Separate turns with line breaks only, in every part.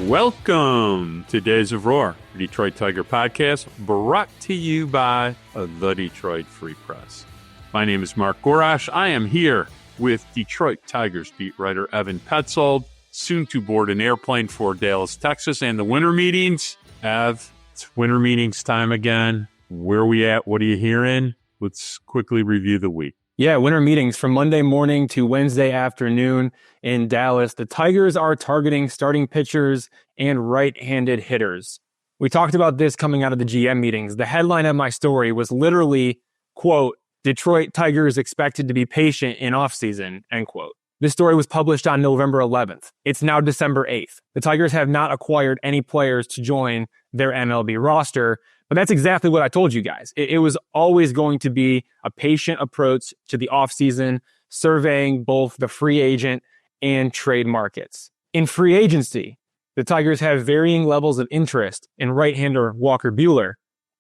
Welcome to Days of Roar, the Detroit Tiger podcast, brought to you by the Detroit Free Press. My name is Mark Gorash. I am here with Detroit Tigers beat writer Evan Petzold, soon to board an airplane for Dallas, Texas, and the winter meetings. Ev, it's winter meetings time again. Where are we at? What are you hearing? Let's quickly review the week.
Yeah, winter meetings from Monday morning to Wednesday afternoon in Dallas. The Tigers are targeting starting pitchers and right-handed hitters. We talked about this coming out of the GM meetings. The headline of my story was literally, quote, Detroit Tigers expected to be patient in offseason, end quote. This story was published on November 11th. It's now December 8th. The Tigers have not acquired any players to join their MLB roster, but that's exactly what I told you guys. It was always going to be a patient approach to the offseason, surveying both the free agent and trade markets. In free agency, the Tigers have varying levels of interest in right-hander Walker Buehler,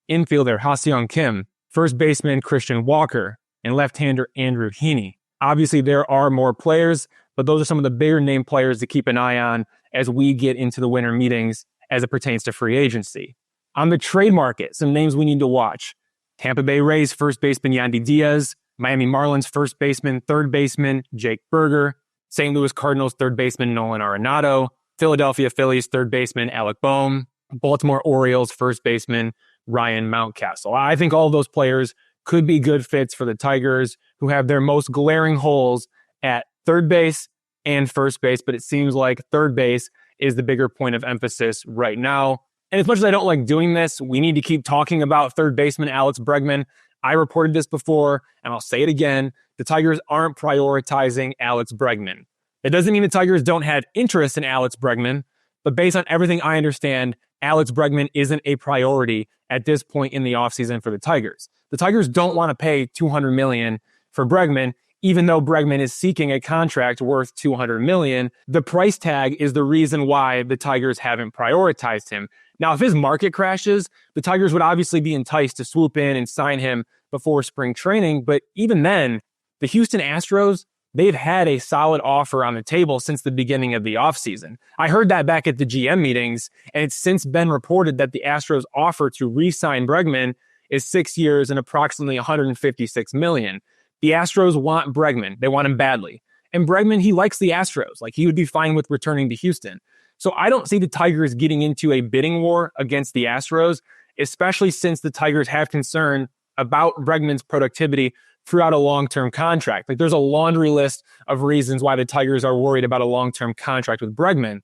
infielder Ha-Seong Kim, first baseman Christian Walker, and left-hander Andrew Heaney. Obviously, there are more players, but those are some of the bigger name players to keep an eye on as we get into the winter meetings as it pertains to free agency. On the trade market, some names we need to watch. Tampa Bay Rays first baseman Yandy Diaz, Miami Marlins first baseman, third baseman Jake Berger, St. Louis Cardinals third baseman Nolan Arenado, Philadelphia Phillies third baseman Alec Bohm, Baltimore Orioles first baseman Ryan Mountcastle. I think all of those players could be good fits for the Tigers, who have their most glaring holes at third base and first base, but it seems like third base is the bigger point of emphasis right now. And as much as I don't like doing this, we need to keep talking about third baseman Alex Bregman. I reported this before, and I'll say it again. The Tigers aren't prioritizing Alex Bregman. It doesn't mean the Tigers don't have interest in Alex Bregman, but based on everything I understand, Alex Bregman isn't a priority at this point in the offseason for the Tigers. The Tigers don't want to pay $200 million for Bregman, even though Bregman is seeking a contract worth $200 million. The price tag is the reason why the Tigers haven't prioritized him. Now, if his market crashes, the Tigers would obviously be enticed to swoop in and sign him before spring training. But even then, the Houston Astros, they've had a solid offer on the table since the beginning of the offseason. I heard that back at the GM meetings, and it's since been reported that the Astros' offer to re-sign Bregman is 6 years and approximately $156 million. The Astros want Bregman. They want him badly. And Bregman, he likes the Astros. Like, he would be fine with returning to Houston. So I don't see the Tigers getting into a bidding war against the Astros, especially since the Tigers have concern about Bregman's productivity throughout a long-term contract. Like, there's a laundry list of reasons why the Tigers are worried about a long-term contract with Bregman.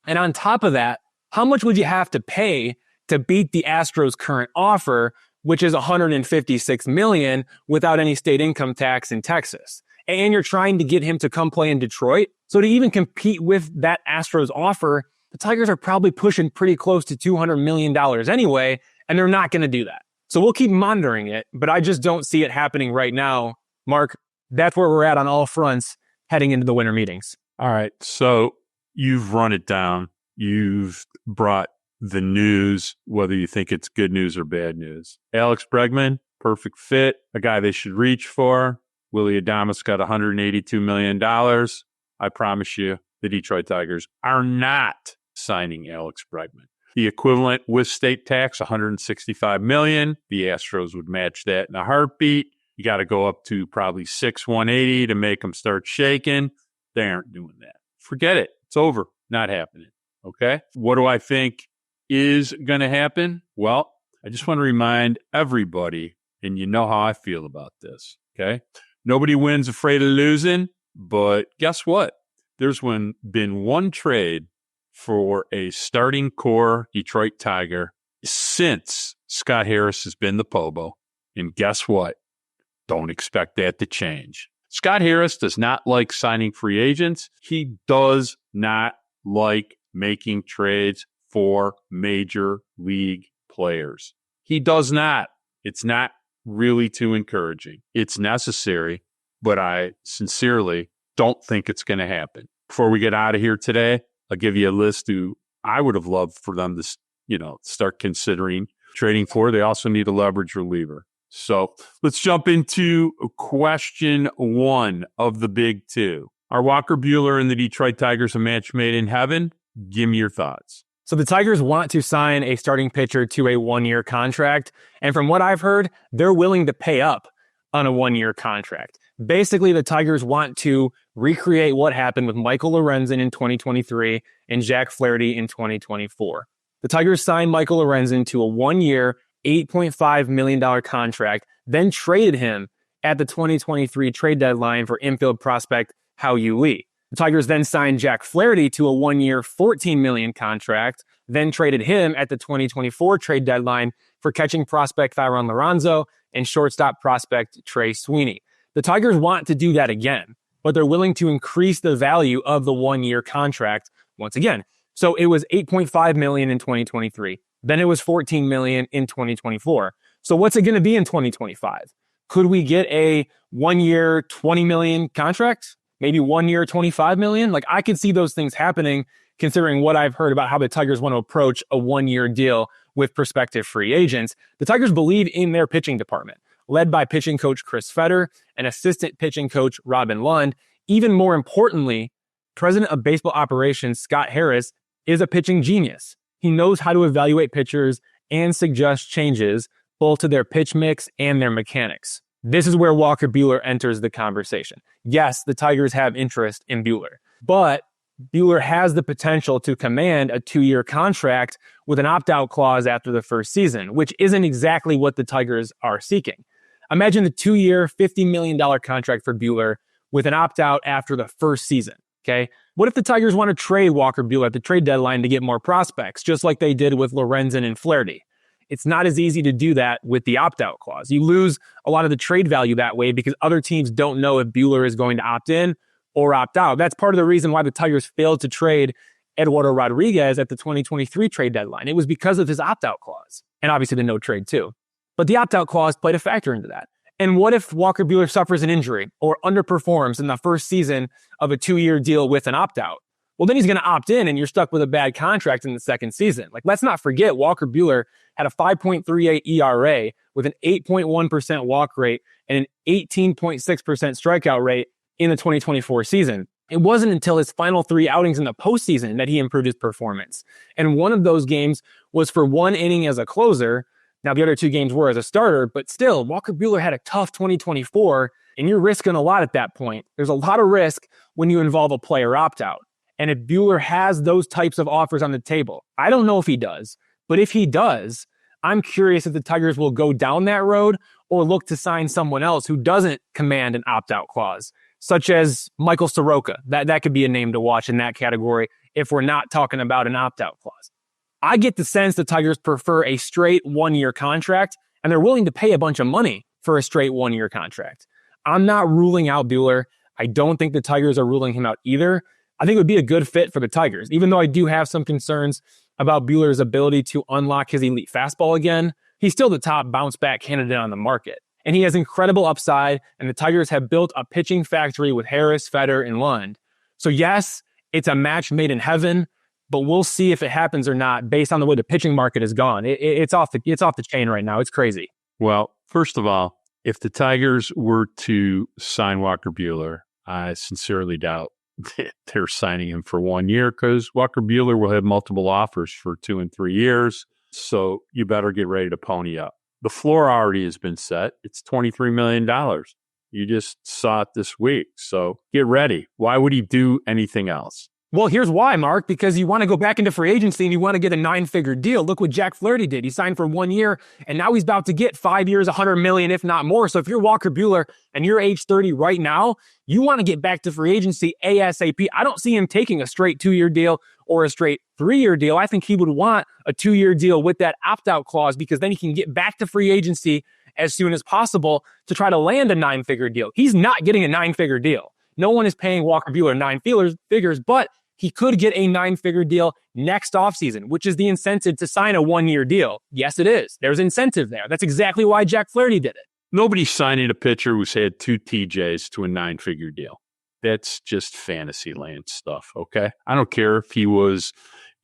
And on top of that, how much would you have to pay to beat the Astros' current offer, which is $156 million without any state income tax in Texas? And you're trying to get him to come play in Detroit. So to even compete with that Astros offer, the Tigers are probably pushing pretty close to $200 million anyway, and they're not going to do that. So we'll keep monitoring it, but I just don't see it happening right now. Mark, that's where we're at on all fronts heading into the winter meetings.
All right, so you've run it down. You've brought the news, whether you think it's good news or bad news. Alex Bregman, perfect fit, a guy they should reach for. Willie Adames got $182 million. I promise you, the Detroit Tigers are not signing Alex Bregman. The equivalent with state tax, $165 million. The Astros would match that in a heartbeat. You got to go up to probably $180 to make them start shaking. They aren't doing that. Forget it. It's over. Not happening. Okay? What do I think is going to happen? Well, I just want to remind everybody, and you know how I feel about this. Okay? Nobody wins afraid of losing, but guess what? There's been one trade for a starting core Detroit Tiger since Scott Harris has been the Pobo. And guess what? Don't expect that to change. Scott Harris does not like signing free agents. He does not like making trades for major league players. He does not. It's not really too encouraging. It's necessary, but I sincerely don't think it's going to happen. Before we get out of here today, I'll give you a list who I would have loved for them to, start considering trading for. They also need a leverage reliever. So let's jump into question one of the big two. Are Walker Buehler and the Detroit Tigers a match made in heaven? Give me your thoughts.
So the Tigers want to sign a starting pitcher to a 1-year contract. And from what I've heard, they're willing to pay up on a 1-year contract. Basically, the Tigers want to recreate what happened with Michael Lorenzen in 2023 and Jack Flaherty in 2024. The Tigers signed Michael Lorenzen to a 1-year, $8.5 million contract, then traded him at the 2023 trade deadline for infield prospect Hao-Yu Lee. The Tigers then signed Jack Flaherty to a 1-year, $14 million contract, then traded him at the 2024 trade deadline for catching prospect Thyron Lorenzo and shortstop prospect Trey Sweeney. The Tigers want to do that again, but they're willing to increase the value of the 1-year contract once again. So it was $8.5 million in 2023. Then it was $14 million in 2024. So what's it going to be in 2025? Could we get a 1-year, $20 million contract? Maybe 1-year, $25 million? Like, I could see those things happening considering what I've heard about how the Tigers want to approach a 1-year deal with prospective free agents. The Tigers believe in their pitching department, led by pitching coach Chris Fetter and assistant pitching coach Robin Lund. Even more importantly, president of baseball operations Scott Harris is a pitching genius. He knows how to evaluate pitchers and suggest changes both to their pitch mix and their mechanics. This is where Walker Buehler enters the conversation. Yes, the Tigers have interest in Buehler, but Buehler has the potential to command a 2-year contract with an opt-out clause after the first season, which isn't exactly what the Tigers are seeking. Imagine the 2-year, $50 million contract for Buehler with an opt-out after the first season, okay? What if the Tigers want to trade Walker Buehler at the trade deadline to get more prospects, just like they did with Lorenzen and Flaherty? It's not as easy to do that with the opt-out clause. You lose a lot of the trade value that way because other teams don't know if Buehler is going to opt in or opt out. That's part of the reason why the Tigers failed to trade Eduardo Rodriguez at the 2023 trade deadline. It was because of his opt-out clause, and obviously the no trade too. But the opt-out clause played a factor into that. And what if Walker Buehler suffers an injury or underperforms in the first season of a 2-year deal with an opt-out? Well, then he's going to opt in and you're stuck with a bad contract in the second season. Like, let's not forget Walker Buehler had a 5.38 ERA with an 8.1% walk rate and an 18.6% strikeout rate in the 2024 season. It wasn't until his final 3 outings in the postseason that he improved his performance. And one of those games was for 1 inning as a closer. Now, the other 2 games were as a starter, but still, Walker Buehler had a tough 2024, and you're risking a lot at that point. There's a lot of risk when you involve a player opt-out. And if Buehler has those types of offers on the table, I don't know if he does, but if he does, I'm curious if the Tigers will go down that road or look to sign someone else who doesn't command an opt-out clause, such as Michael Soroka. That could be a name to watch in that category if we're not talking about an opt-out clause. I get the sense the Tigers prefer a straight 1-year contract, and they're willing to pay a bunch of money for a straight 1-year contract. I'm not ruling out Buehler. I don't think the Tigers are ruling him out either. I think it would be a good fit for the Tigers, even though I do have some concerns about Buehler's ability to unlock his elite fastball again. He's still the top bounce-back candidate on the market, and he has incredible upside, and the Tigers have built a pitching factory with Harris, Fetter, and Lund. So yes, it's a match made in heaven, but we'll see if it happens or not based on the way the pitching market has gone. It's off the chain right now. It's crazy.
Well, first of all, if the Tigers were to sign Walker Buehler, I sincerely doubt they're signing him for 1 year because Walker Buehler will have multiple offers for 2 and 3 years. So you better get ready to pony up. The floor already has been set. It's $23 million. You just saw it this week. So get ready. Why would he do anything else?
Well, here's why, Mark, because you want to go back into free agency and you want to get a 9-figure deal. Look what Jack Flaherty did. He signed for 1 year, and now he's about to get 5 years, $100 million, if not more. So if you're Walker Buehler and you're age 30 right now, you want to get back to free agency ASAP. I don't see him taking a straight 2-year deal or a straight 3-year deal. I think he would want a 2-year deal with that opt-out clause because then he can get back to free agency as soon as possible to try to land a 9-figure deal. He's not getting a 9-figure deal. No one is paying Walker Buehler 9 figures, but he could get a 9-figure deal next offseason, which is the incentive to sign a 1-year deal. Yes, it is. There's incentive there. That's exactly why Jack Flaherty did it.
Nobody's signing a pitcher who's had 2 TJs to a 9-figure deal. That's just fantasy land stuff, okay? I don't care if he was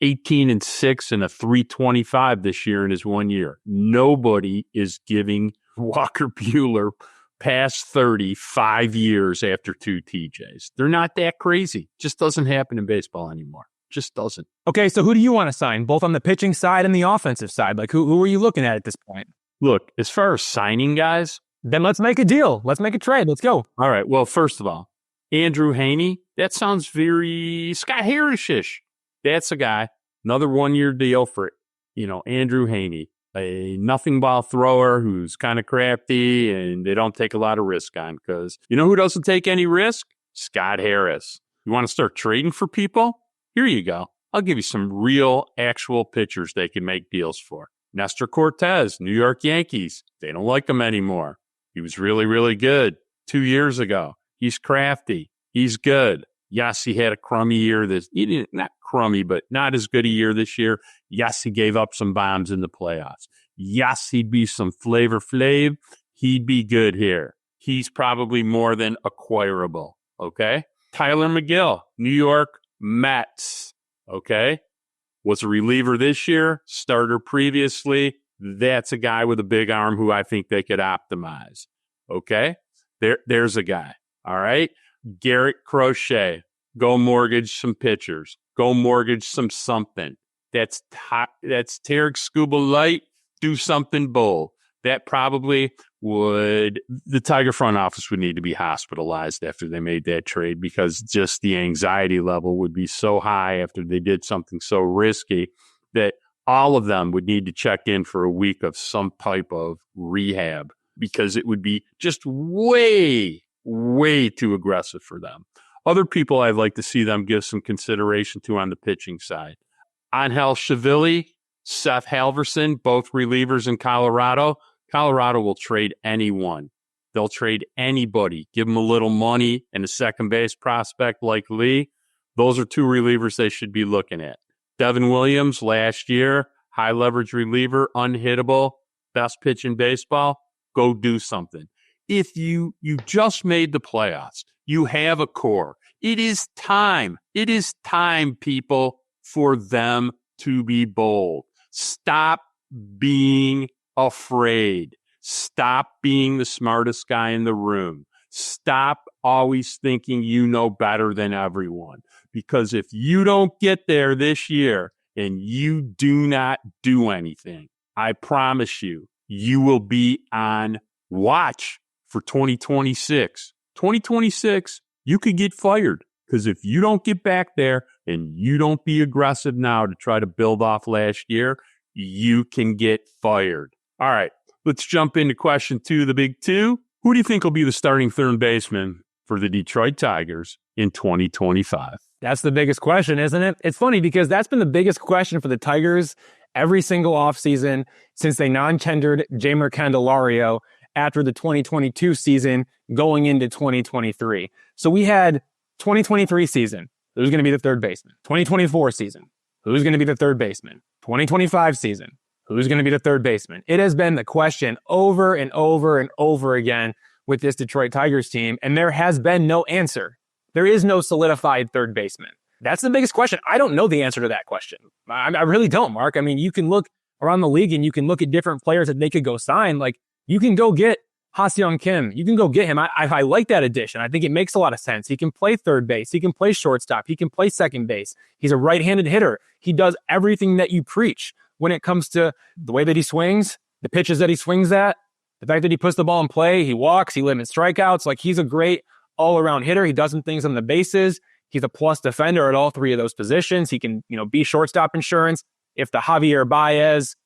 18-6 and a 325 this year in his 1 year. Nobody is giving Walker Buehler past 30, 5 years after 2 TJs. They're not that crazy. Just doesn't happen in baseball anymore. Just doesn't.
Okay, so who do you want to sign, both on the pitching side and the offensive side? Like, who are you looking at this point?
Look, as far as signing guys,
then let's make a deal. Let's make a trade. Let's go.
All right. Well, first of all, Andrew Haney, that sounds very Scott Harris-ish. That's a guy. Another 1-year deal for, Andrew Haney, a nothing ball thrower who's kind of crafty and they don't take a lot of risk on because you know who doesn't take any risk? Scott Harris. You want to start trading for people? Here you go. I'll give you some real, actual pitchers they can make deals for. Nestor Cortez, New York Yankees. They don't like him anymore. He was really, really good 2 years ago. He's crafty. He's good. Yes, he had a crummy year. Not crummy, but not as good a year this year. Yes, he gave up some bombs in the playoffs. Yes, he'd be some Flavor Flav. He'd be good here. He's probably more than acquirable. Okay. Tyler McGill, New York Mets. Okay. Was a reliever this year, starter previously. That's a guy with a big arm who I think they could optimize. Okay. There's a guy. All right. Garrett Crochet. Go mortgage some pitchers. Go mortgage some something. That's Tarik Skubal light. Do something bold. That probably would, the Tiger front office would need to be hospitalized after they made that trade because just the anxiety level would be so high after they did something so risky that all of them would need to check in for a week of some type of rehab because it would be just way, way too aggressive for them. Other people I'd like to see them give some consideration to on the pitching side. Angel Chavili, Seth Halverson, both relievers in Colorado. Colorado will trade anyone. They'll trade anybody. Give them a little money and a second base prospect like Lee. Those are two relievers they should be looking at. Devin Williams last year, high leverage reliever, unhittable, best pitch in baseball. Go do something. If you just made the playoffs, you have a core. It is time. It is time, people, for them to be bold. Stop being afraid. Stop being the smartest guy in the room. Stop always thinking you know better than everyone. Because if you don't get there this year and you do not do anything, I promise you, you will be on watch for 2026. 2026, you could get fired. Because if you don't get back there and you don't be aggressive now to try to build off last year, you can get fired. All right, let's jump into question 2, the big 2. Who do you think will be the starting third baseman for the Detroit Tigers in 2025?
That's the biggest question, isn't it? It's funny because that's been the biggest question for the Tigers every single offseason since they non-tendered Jeimer Candelario after the 2022 season going into 2023. So we had 2023 season, who's going to be the third baseman? 2024 season, who's going to be the third baseman? 2025 season, who's going to be the third baseman? It has been the question over and over and over again with this Detroit Tigers team, and there has been no answer. There is no solidified third baseman. That's the biggest question. I don't know the answer to that question. I really don't, Mark. I mean, you can look around the league and you can look at different players that they could go sign. Like, you can go get Ha-Seong Kim. You can go get him. I like that addition. I think it makes a lot of sense. He can play third base. He can play shortstop. He can play second base. He's a right-handed hitter. He does everything that you preach when it comes to the way that he swings, the pitches that he swings at, the fact that he puts the ball in play, he walks, he limits strikeouts. Like, he's a great all-around hitter. He does some things on the bases. He's a plus defender at all three of those positions. He can, be shortstop insurance. If the Javier Baez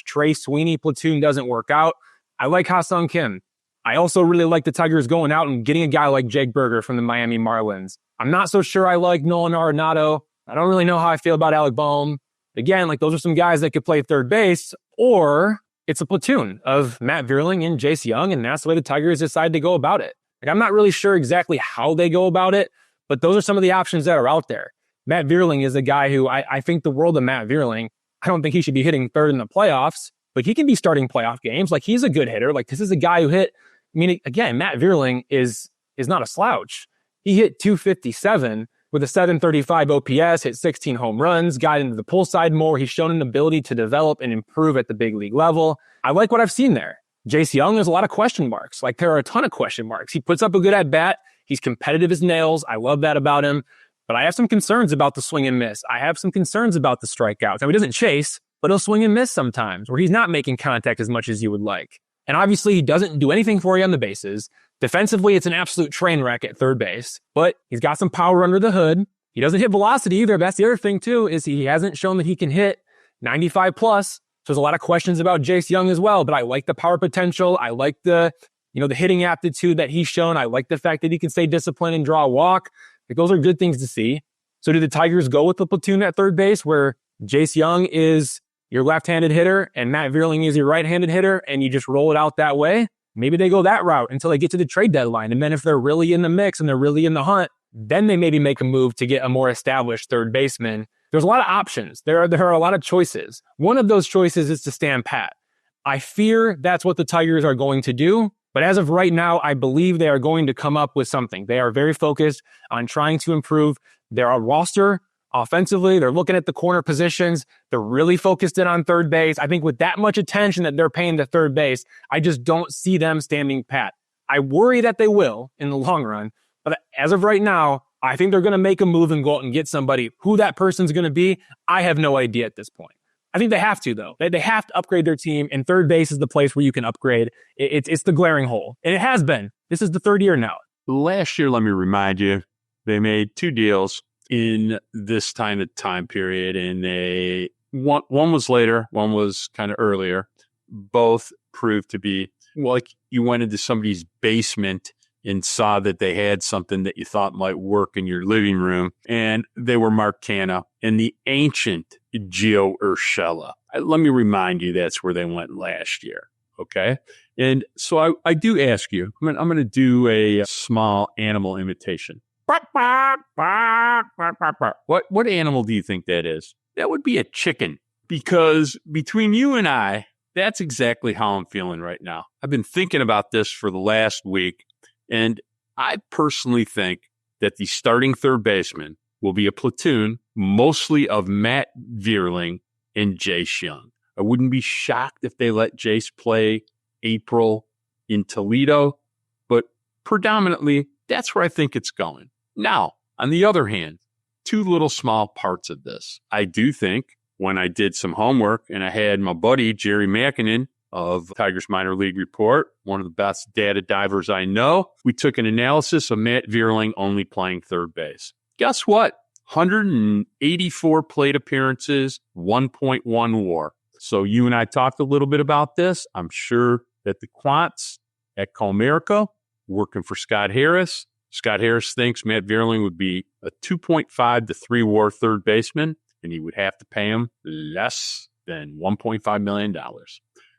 / Trey Sweeney platoon doesn't work out, I like Ha-Seong Kim. I also really like the Tigers going out and getting a guy like Jake Berger from the Miami Marlins. I'm not so sure I like Nolan Arenado. I don't really know how I feel about Alec Bohm. Again, those are some guys that could play third base, or it's a platoon of Matt Vierling and Jace Young, and that's the way the Tigers decide to go about it. I'm not really sure exactly how they go about it, but those are some of the options that are out there. Matt Vierling is a guy who I think the world of Matt Vierling. I don't think he should be hitting third in the playoffs, but he can be starting playoff games. He's a good hitter. This is a guy who hit. Again, Matt Vierling is not a slouch. He hit 257 with a 735 OPS, hit 16 home runs, got into the pull side more. He's shown an ability to develop and improve at the big league level. I like what I've seen there. Jace Young, there's a lot of question marks. There are a ton of question marks. He puts up a good at-bat. He's competitive as nails. I love that about him. But I have some concerns about the swing and miss. I have some concerns about the strikeouts. Now, he doesn't chase, but he'll swing and miss sometimes, where he's not making contact as much as you would like. And obviously, he doesn't do anything for you on the bases. Defensively, it's an absolute train wreck at third base, but he's got some power under the hood. He doesn't hit velocity either. That's the other thing, too, is he hasn't shown that he can hit 95 plus. So there's a lot of questions about Jace Young as well, but I like the power potential. I like the hitting aptitude that he's shown. I like the fact that he can stay disciplined and draw a walk. Like, those are good things to see. So do the Tigers go with the platoon at third base where Jace Young is your left-handed hitter and Matt Vierling is your right-handed hitter and you just roll it out that way? Maybe they go that route until they get to the trade deadline. And then if they're really in the mix and they're really in the hunt, then they maybe make a move to get a more established third baseman. There's a lot of options. There are a lot of choices. One of those choices is to stand pat. I fear that's what the Tigers are going to do. But as of right now, I believe they are going to come up with something. They are very focused on trying to improve their roster offensively. They're looking at the corner positions. They're really focused in on third base. I think with that much attention that they're paying to third base, I just don't see them standing pat. I worry that they will in the long run. But as of right now, I think they're going to make a move and go out and get somebody. Who that person's going to be, I have no idea at this point. I think they have to, though. They have to upgrade their team, and third base is the place where you can upgrade. It's the glaring hole, and it has been. This is the third year now.
Last year, let me remind you, they made 2 deals in this time period, and one was later, one was kind of earlier. Both proved to be, like you went into somebody's basement and saw that they had something that you thought might work in your living room, and they were Mark Canha and the ancient Gio Urshela. Let me remind you, that's where they went last year, okay? And so I do ask you, I'm going to do a small animal imitation. What animal do you think that is? That would be a chicken, because between you and I, that's exactly how I'm feeling right now. I've been thinking about this for the last week, and I personally think that the starting third baseman will be a platoon, mostly of Matt Vierling and Jace Young. I wouldn't be shocked if they let Jace play April in Toledo, but predominantly, that's where I think it's going. Now, on the other hand, 2 little small parts of this. I do think when I did some homework and I had my buddy Jerry Makinen of Tigers Minor League Report, one of the best data divers I know, we took an analysis of Matt Vierling only playing third base. Guess what? 184 plate appearances, 1.1 WAR. So you and I talked a little bit about this. I'm sure that the quants at Comerica working for Scott Harris. Scott Harris thinks Matt Vierling would be a 2.5 to 3 WAR third baseman, and he would have to pay him less than $1.5 million.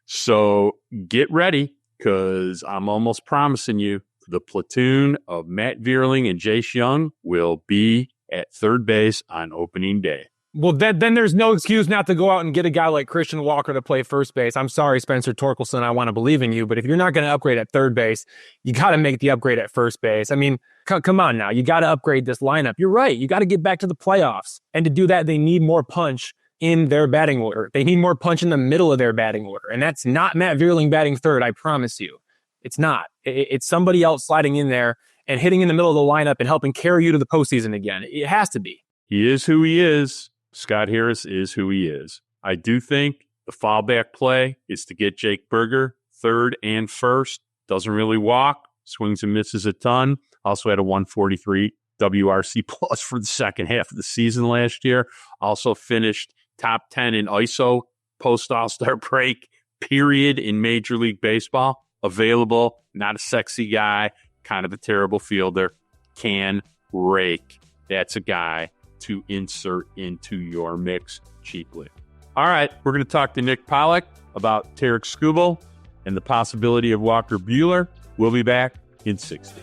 So get ready, because I'm almost promising you the platoon of Matt Vierling and Jace Young will be at third base on opening day.
Well, then there's no excuse not to go out and get a guy like Christian Walker to play first base. I'm sorry, Spencer Torkelson, I want to believe in you, but if you're not going to upgrade at third base, you got to make the upgrade at first base. I mean, come on now. You got to upgrade this lineup. You're right. You got to get back to the playoffs. And to do that, they need more punch in their batting order. They need more punch in the middle of their batting order. And that's not Matt Vierling batting third, I promise you. It's not. It's somebody else sliding in there and hitting in the middle of the lineup and helping carry you to the postseason again. It has to be.
He is who he is. Scott Harris is who he is. I do think the fallback play is to get Jake Berger third and first. Doesn't really walk. Swings and misses a ton. Also had a 143 WRC plus for the second half of the season last year. Also finished top 10 in ISO post All-Star break, period, in Major League Baseball. Available, not a sexy guy, kind of a terrible fielder. Can rake. That's a guy to insert into your mix cheaply. All right, we're going to talk to Nick Pollack about Tarik Skubal and the possibility of Walker Buehler. We'll be back in 60.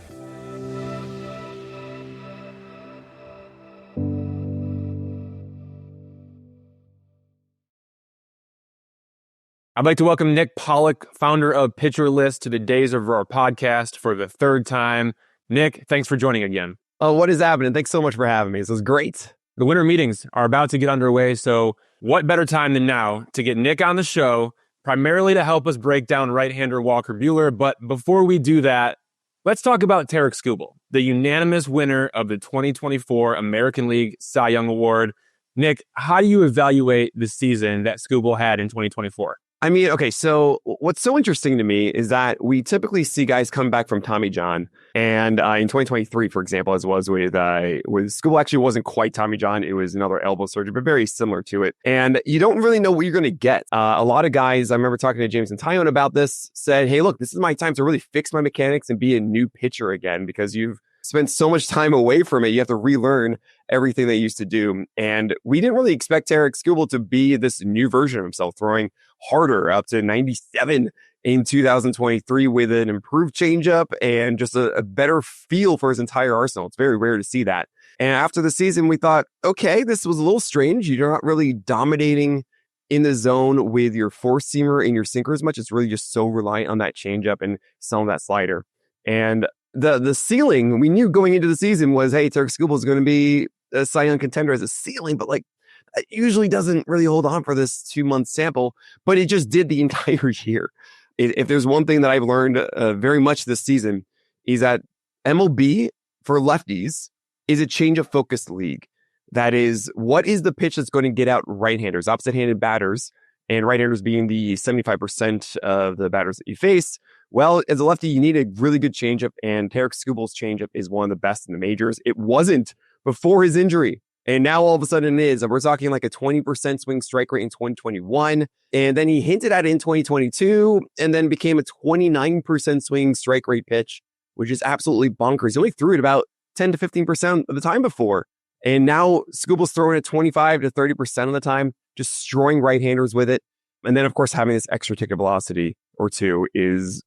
I'd like to welcome Nick Pollack, founder of Pitcher List, to the Days of Roar podcast for the third time. Nick, thanks for joining again.
Oh, what is happening? Thanks so much for having me. This is great.
The winter meetings are about to get underway, so what better time than now to get Nick on the show, primarily to help us break down right-hander Walker Buehler. But before we do that, let's talk about Tarik Skubal. the unanimous winner of the 2024 American League Cy Young Award. Nick, how do you evaluate the season that Skubal had in 2024?
I mean, okay, so what's so interesting to me is that we typically see guys come back from Tommy John. And in 2023, for example, as was with Skubal, actually wasn't quite Tommy John. It was another elbow surgery, but very similar to it. And you don't really know what you're going to get. A lot of guys, I remember talking to James and Tyone about this, said, hey, look, this is my time to really fix my mechanics and be a new pitcher again, because you've spent so much time away from it. You have to relearn everything they used to do. And we didn't really expect Tarik Skubal to be this new version of himself, throwing harder, up to 97 in 2023 with an improved changeup and just a better feel for his entire arsenal. It's very rare to see that. And after the season, we thought, okay, this was a little strange. You're not really dominating in the zone with your four-seamer and your sinker as much. It's really just so reliant on that changeup and some of that slider. And the ceiling we knew going into the season was, hey, Tarik Skubal is going to be a Cy Young contender as a ceiling, but like it usually doesn't really hold on for this 2-month sample, but it just did the entire year. If there's one thing that I've learned very much this season is that MLB for lefties is a change of focused league. That is, what is the pitch that's going to get out right-handers, opposite-handed batters, and right-handers being the 75% of the batters that you face. Well, as a lefty, you need a really good changeup, and Tarik Skubal's changeup is one of the best in the majors. It wasn't before his injury, and now all of a sudden it is. We're talking like a 20% swing strike rate in 2021, and then he hinted at it in 2022, and then became a 29% swing strike rate pitch, which is absolutely bonkers. He only threw it about 10 to 15% of the time before, and now Skubal's throwing it 25 to 30% of the time, just destroying right-handers with it. And then, of course, having this extra ticket velocity or two is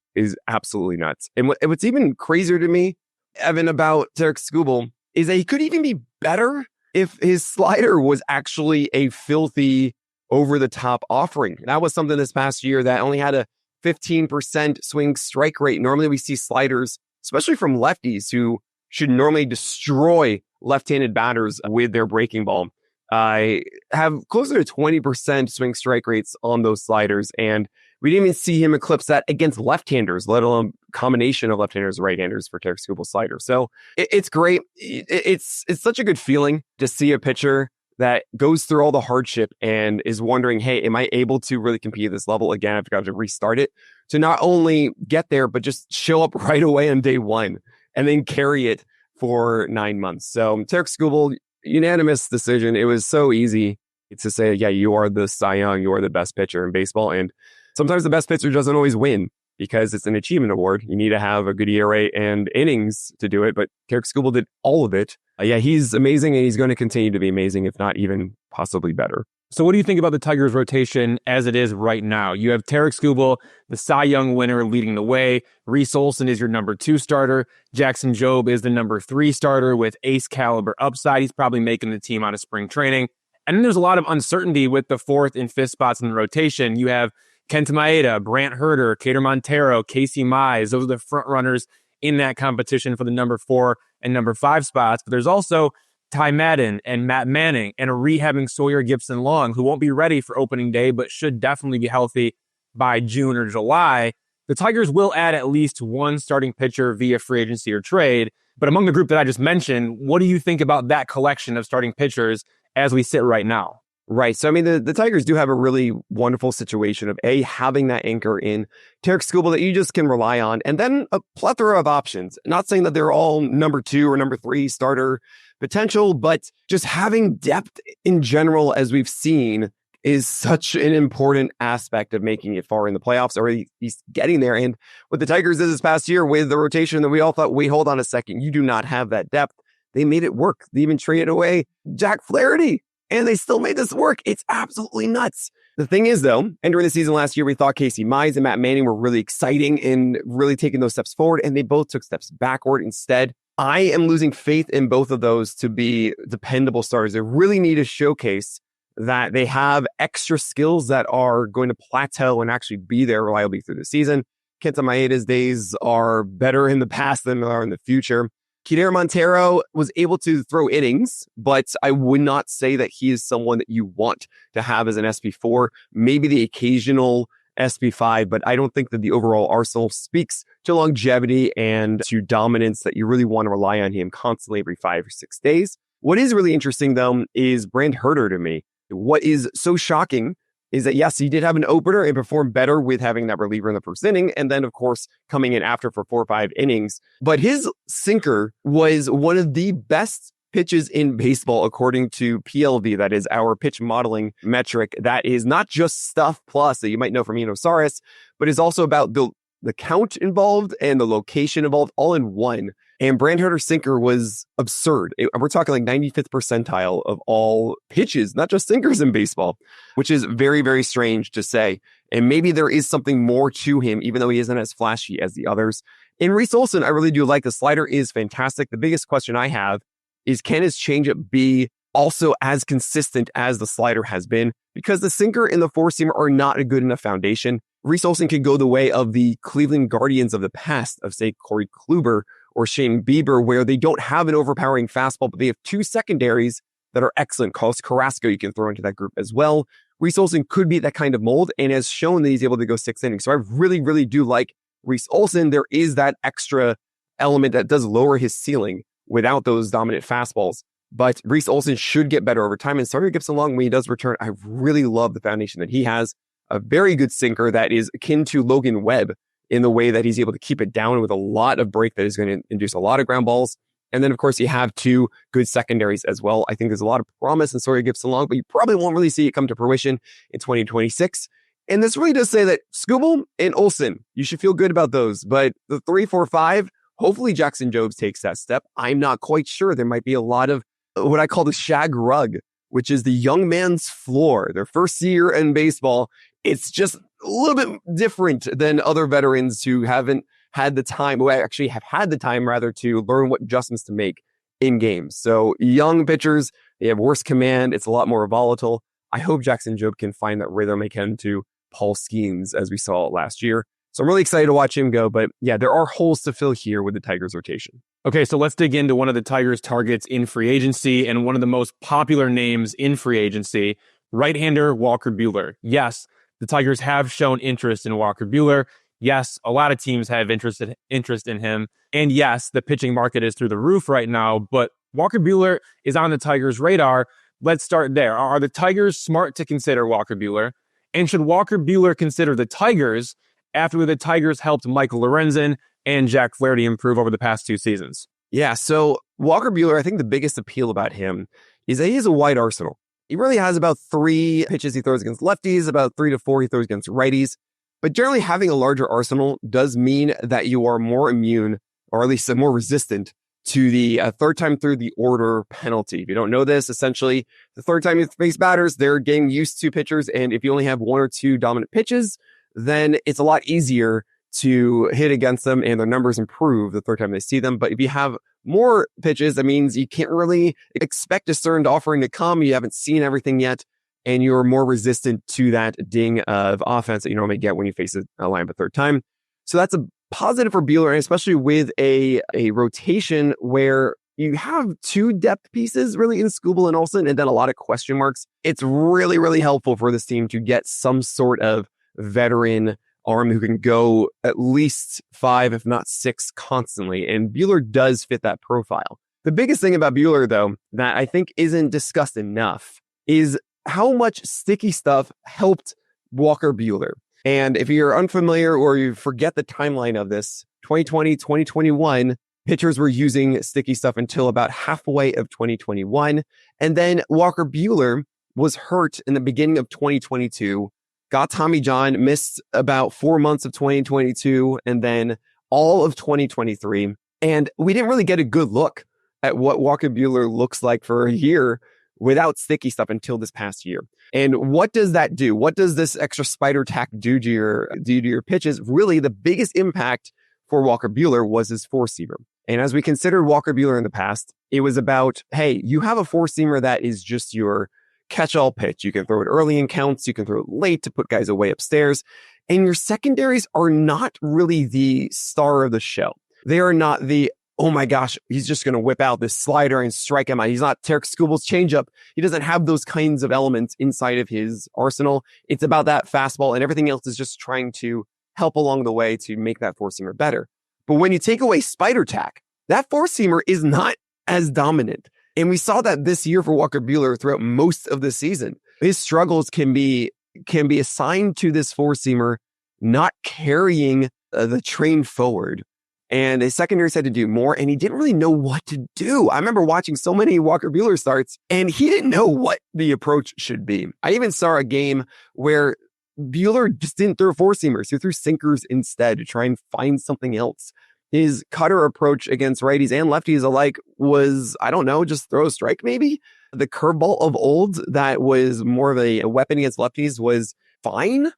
absolutely nuts. And what's even crazier to me, Evan, about Tarik Skubal is that he could even be better if his slider was actually a filthy over-the-top offering. That was something this past year that only had a 15% swing strike rate. Normally we see sliders, especially from lefties who should normally destroy left-handed batters with their breaking ball. I have closer to 20% swing strike rates on those sliders, and we didn't even see him eclipse that against left-handers, let alone combination of left-handers and right-handers for Tarik Skubal's slider. So it's great. It's such a good feeling to see a pitcher that goes through all the hardship and is wondering, hey, am I able to really compete at this level again? I've got to restart it, to not only get there, but just show up right away on day one and then carry it for 9 months. So Tarik Skubal, unanimous decision. It was so easy to say, yeah, you are the Cy Young, you are the best pitcher in baseball. And sometimes the best pitcher doesn't always win because it's an achievement award. You need to have a good ERA and innings to do it. But Tarik Skubal did all of it. Yeah, he's amazing, and he's going to continue to be amazing, if not even possibly better.
So what do you think about the Tigers' rotation as it is right now? You have Tarik Skubal, the Cy Young winner, leading the way. Reese Olson is your number 2 starter. Jackson Jobe is the number 3 starter with ace caliber upside. He's probably making the team out of spring training. And then there's a lot of uncertainty with the 4th and 5th spots in the rotation. You have Kenta Maeda, Brant Herter, Kader Montero, Casey Mize. Those are the front runners in that competition for the number 4 and number 5 spots. But there's also Ty Madden and Matt Manning and a rehabbing Sawyer Gipson-Long, who won't be ready for opening day, but should definitely be healthy by June or July. The Tigers will add at least one starting pitcher via free agency or trade. But among the group that I just mentioned, what do you think about that collection of starting pitchers as we sit right now?
Right. So, I mean, the Tigers do have a really wonderful situation of having that anchor in Tarik Skubal that you just can rely on, and then a plethora of options. Not saying that they're all number 2 or number 3 starter potential, but just having depth in general, as we've seen, is such an important aspect of making it far in the playoffs, or at least getting there. And what the Tigers did this past year with the rotation that we all thought, wait, hold on a second, you do not have that depth. They made it work. They even traded away Jack Flaherty, and they still made this work. It's absolutely nuts. The thing is, though, entering the season last year, we thought Casey Mize and Matt Manning were really exciting and really taking those steps forward, and they both took steps backward instead. I am losing faith in both of those to be dependable starters. They really need to showcase that they have extra skills that are going to plateau and actually be there reliably through the season. Kenta Maeda's days are better in the past than they are in the future. Kader Montero was able to throw innings, but I would not say that he is someone that you want to have as an SP4. Maybe the occasional SP5, but I don't think that the overall arsenal speaks to longevity and to dominance that you really want to rely on him constantly every 5 or 6 days. What is really interesting, though, is Brand Herter to me. What is so shocking is that, yes, he did have an opener and performed better with having that reliever in the first inning, and then, of course, coming in after for 4 or 5 innings. But his sinker was one of the best pitches in baseball, according to PLV. That is our pitch modeling metric. That is not just stuff plus that you might know from Enosaurus, but is also about the count involved and the location involved all in one. And Brand Herter's sinker was absurd. We're talking like 95th percentile of all pitches, not just sinkers in baseball, which is very, very strange to say. And maybe there is something more to him, even though he isn't as flashy as the others. In Reese Olson, I really do like the slider is fantastic. The biggest question I have is, can his changeup be also as consistent as the slider has been? Because the sinker and the four-seamer are not a good enough foundation. Reese Olson could go the way of the Cleveland Guardians of the past, of say Corey Kluber or Shane Bieber, where they don't have an overpowering fastball, but they have two secondaries that are excellent. Carlos Carrasco you can throw into that group as well. Reese Olson could be that kind of mold and has shown that he's able to go 6 innings. So I really, really do like Reese Olson. There is that extra element that does lower his ceiling without those dominant fastballs. But Reese Olson should get better over time. And Sawyer Gipson-Long, when he does return, I really love the foundation that he has. A very good sinker that is akin to Logan Webb in the way that he's able to keep it down with a lot of break that is going to induce a lot of ground balls. And then, of course, you have two good secondaries as well. I think there's a lot of promise in Sawyer Gipson-Long, but you probably won't really see it come to fruition in 2026. And this really does say that Skubal and Olson, you should feel good about those. But the 3, 4, 5, hopefully Jackson Jobe takes that step. I'm not quite sure. There might be a lot of what I call the shag rug, which is the young man's floor. Their first year in baseball, it's just a little bit different than other veterans who haven't had the time, who actually have had the time rather, to learn what adjustments to make in games. So young pitchers, they have worse command. It's a lot more volatile. I hope Jackson Jobe can find that rhythm akin to Paul Skeens as we saw last year. So I'm really excited to watch him go. But yeah, there are holes to fill here with the Tigers rotation.
Okay, so let's dig into one of the Tigers' targets in free agency and one of the most popular names in free agency, right-hander Walker Buehler. Yes, the Tigers have shown interest in Walker Buehler. Yes, a lot of teams have interest in him. And yes, the pitching market is through the roof right now, but Walker Buehler is on the Tigers' radar. Let's start there. Are the Tigers smart to consider Walker Buehler? And should Walker Buehler consider the Tigers after the Tigers helped Michael Lorenzen and Jack Flaherty improve over the past 2 seasons?
Yeah, so Walker Buehler, I think the biggest appeal about him is that he has a wide arsenal. He really has about 3 pitches he throws against lefties, about 3 to 4 he throws against righties. But generally having a larger arsenal does mean that you are more immune, or at least more resistant, to the third time through the order penalty. If you don't know this, essentially, the third time you face batters, they're getting used to pitchers. And if you only have 1 or 2 dominant pitches, then it's a lot easier to hit against them and their numbers improve the third time they see them. But if you have more pitches, that means you can't really expect a certain offering to come. You haven't seen everything yet, and you're more resistant to that ding of offense that you normally get when you face a lineup a third time. So that's a positive for Buehler, and especially with a rotation where you have 2 depth pieces really in Skubal and Olson, and then a lot of question marks. It's really, really helpful for this team to get some sort of veteran arm who can go at least 5, if not 6 constantly. And Buehler does fit that profile. The biggest thing about Buehler, though, that I think isn't discussed enough is how much sticky stuff helped Walker Buehler. And if you're unfamiliar or you forget the timeline of this, 2020, 2021, pitchers were using sticky stuff until about halfway of 2021. And then Walker Buehler was hurt in the beginning of 2022, got Tommy John, missed about 4 months of 2022, and then all of 2023. And we didn't really get a good look at what Walker Buehler looks like for a year without sticky stuff until this past year. And what does that do? What does this extra spider tack do to your pitches? Really, the biggest impact for Walker Buehler was his four-seamer. And as we considered Walker Buehler in the past, it was about, hey, you have a four-seamer that is just your catch-all pitch. You can throw it early in counts. You can throw it late to put guys away upstairs. And your secondaries are not really the star of the show. They are not the oh my gosh, he's just going to whip out this slider and strike him out. He's not Tarik Skubal's changeup. He doesn't have those kinds of elements inside of his arsenal. It's about that fastball, and everything else is just trying to help along the way to make that four-seamer better. But when you take away spider tack, that four-seamer is not as dominant. And we saw that this year for Walker Buehler throughout most of the season. His struggles can be assigned to this four-seamer not carrying the train forward. And his secondaries had to do more, and he didn't really know what to do. I remember watching so many Walker Buehler starts, and he didn't know what the approach should be. I even saw a game where Buehler just didn't throw four-seamers. He threw sinkers instead to try and find something else. His cutter approach against righties and lefties alike was, I don't know, just throw a strike maybe? The curveball of old that was more of a weapon against lefties was fine.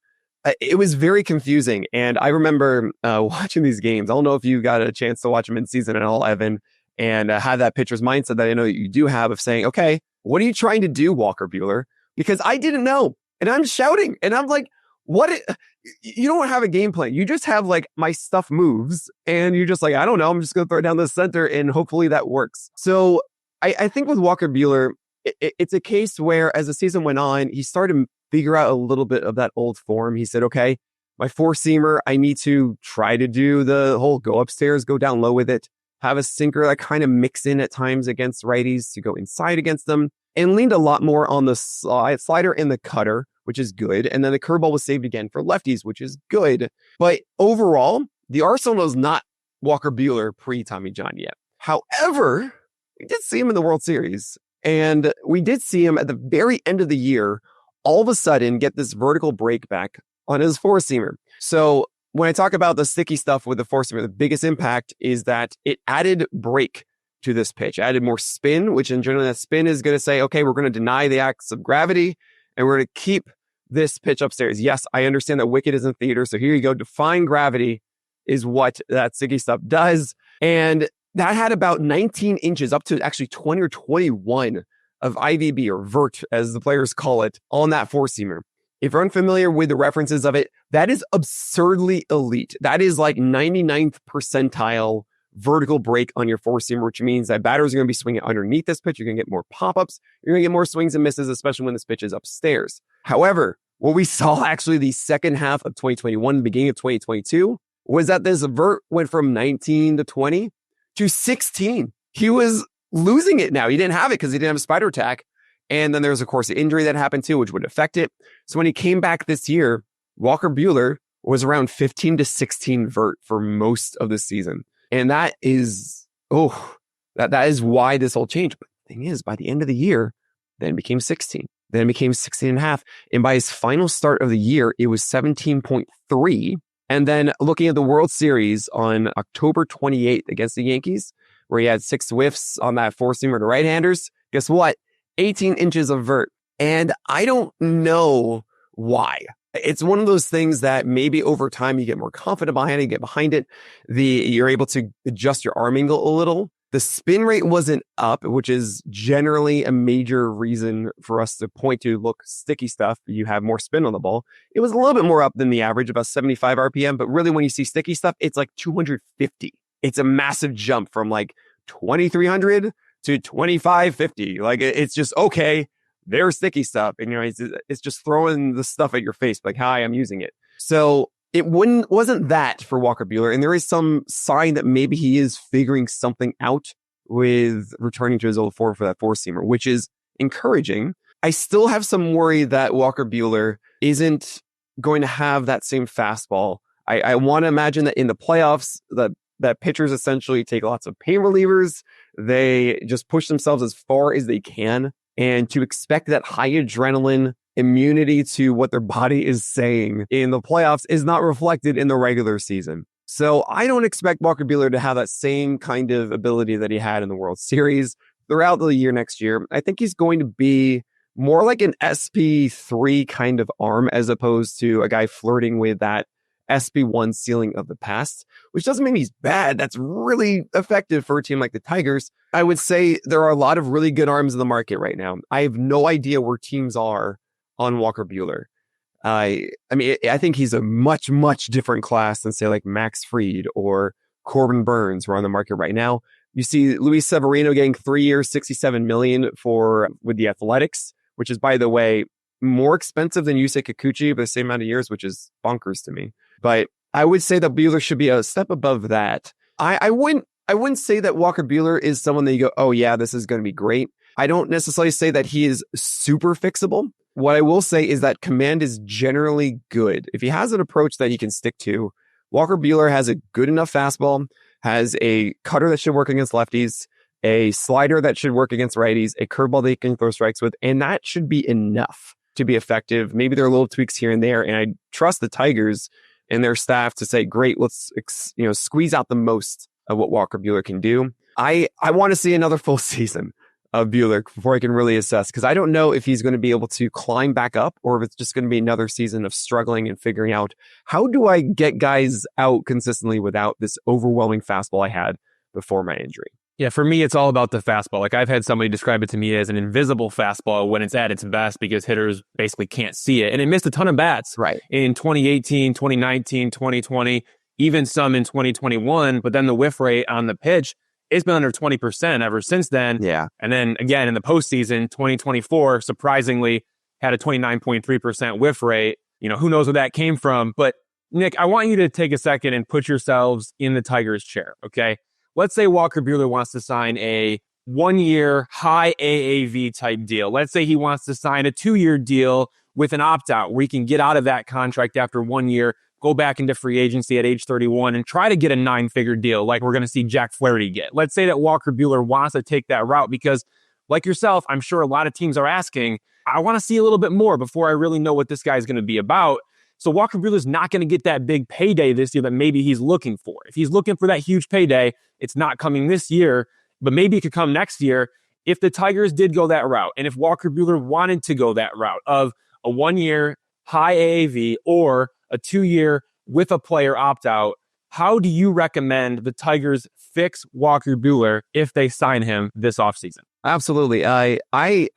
It was very confusing. And I remember watching these games. I don't know if you got a chance to watch them in season at all, Evan, and had that pitcher's mindset that I know you do have of saying, okay, what are you trying to do, Walker Buehler? Because I didn't know. And I'm shouting. And I'm like, you don't have a game plan. You just have like, my stuff moves. And you're just like, I don't know. I'm just going to throw it down the center and hopefully that works. So I think with Walker Buehler, it's a case where as the season went on, he started to figure out a little bit of that old form. He said, okay, my four-seamer, I need to try to do the whole go upstairs, go down low with it, have a sinker that kind of mix in at times against righties to go inside against them, and leaned a lot more on the slider and the cutter, which is good. And then the curveball was saved again for lefties, which is good. But overall, the arsenal is not Walker Buehler pre-Tommy John yet. However, we did see him in the World Series. And we did see him at the very end of the year, all of a sudden get this vertical break back on his four-seamer. So when I talk about the sticky stuff with the four-seamer, the biggest impact is that it added break to this pitch, added more spin, which in general that spin is going to say, okay, we're going to deny the acts of gravity and we're going to keep this pitch upstairs. Yes, I understand that wicket is in theater. So here you go. Defying gravity is what that sticky stuff does. And that had about 19 inches up to actually 20 or 21 of IVB or vert, as the players call it, on that four-seamer. If you're unfamiliar with the references of it, that is absurdly elite. That is like 99th percentile vertical break on your four-seamer, which means that batters are going to be swinging underneath this pitch. You're going to get more pop-ups. You're going to get more swings and misses, especially when this pitch is upstairs. However, what we saw actually the second half of 2021, the beginning of 2022, was that this vert went from 19 to 20 to 16. He was losing it now. He didn't have it because he didn't have a spider attack. And then there's, of course, the injury that happened too, which would affect it. So when he came back this year, Walker Buehler was around 15 to 16 vert for most of the season. And that is, that is why this all changed. But the thing is, by the end of the year, then it became 16. Then it became 16 and a half. And by his final start of the year, it was 17.3. And then looking at the World Series on October 28th against the Yankees, where he had 6 whiffs on that four-seamer to right-handers, guess what? 18 inches of vert. And I don't know why. It's one of those things that maybe over time you get more confident behind it, you get behind it. You're able to adjust your arm angle a little. The spin rate wasn't up, which is generally a major reason for us to point to, look, sticky stuff, you have more spin on the ball. It was a little bit more up than the average, about 75 RPM, but really when you see sticky stuff, it's like 250. It's a massive jump from like 2,300 to 2,550. Like it's just, okay, there's sticky stuff. And it's just throwing the stuff at your face, like, hi, I'm using it. So it wasn't that for Walker Buehler. And there is some sign that maybe he is figuring something out with returning to his old form for that four-seamer, which is encouraging. I still have some worry that Walker Buehler isn't going to have that same fastball. I want to imagine that in the playoffs, that pitchers essentially take lots of pain relievers. They just push themselves as far as they can. And to expect that high adrenaline immunity to what their body is saying in the playoffs is not reflected in the regular season. So I don't expect Walker Buehler to have that same kind of ability that he had in the World Series throughout the year next year. I think he's going to be more like an SP3 kind of arm as opposed to a guy flirting with that SP1 ceiling of the past, which doesn't mean he's bad. That's really effective for a team like the Tigers. I would say there are a lot of really good arms in the market right now. I have no idea where teams are on Walker Buehler. I mean, I think he's a much, much different class than say like Max Fried or Corbin Burns, who are on the market right now. You see Luis Severino getting 3 years, $67 million with the Athletics, which is, by the way, more expensive than Yusei Kikuchi for the same amount of years, which is bonkers to me. But I would say that Buehler should be a step above that. I wouldn't say that Walker Buehler is someone that you go, oh yeah, this is going to be great. I don't necessarily say that he is super fixable. What I will say is that command is generally good. If he has an approach that he can stick to, Walker Buehler has a good enough fastball, has a cutter that should work against lefties, a slider that should work against righties, a curveball that he can throw strikes with, and that should be enough to be effective. Maybe there are little tweaks here and there, and I trust the Tigers and their staff to say, great, let's squeeze out the most of what Walker Buehler can do. I want to see another full season of Buehler before I can really assess, because I don't know if he's going to be able to climb back up or if it's just going to be another season of struggling and figuring out, how do I get guys out consistently without this overwhelming fastball I had before my injury?
Yeah, for me, it's all about the fastball. Like, I've had somebody describe it to me as an invisible fastball when it's at its best because hitters basically can't see it. And it missed a ton of bats in 2018, 2019, 2020, even some in 2021. But then the whiff rate on the pitch, it's been under 20% ever since then.
Yeah.
And then again, in the postseason, 2024, surprisingly, had a 29.3% whiff rate. Who knows where that came from? But Nick, I want you to take a second and put yourselves in the Tigers' chair, okay? Let's say Walker Buehler wants to sign a 1-year high AAV type deal. Let's say he wants to sign a 2-year deal with an opt-out where he can get out of that contract after 1 year, go back into free agency at age 31 and try to get a 9-figure deal like we're going to see Jack Flaherty get. Let's say that Walker Buehler wants to take that route because, like yourself, I'm sure a lot of teams are asking, I want to see a little bit more before I really know what this guy's going to be about. So Walker Buehler's not going to get that big payday this year that maybe he's looking for. If he's looking for that huge payday, it's not coming this year, but maybe it could come next year. If the Tigers did go that route, and if Walker Buehler wanted to go that route of a 1-year high AAV or a 2-year with a player opt-out, how do you recommend the Tigers fix Walker Buehler if they sign him this offseason?
Absolutely. I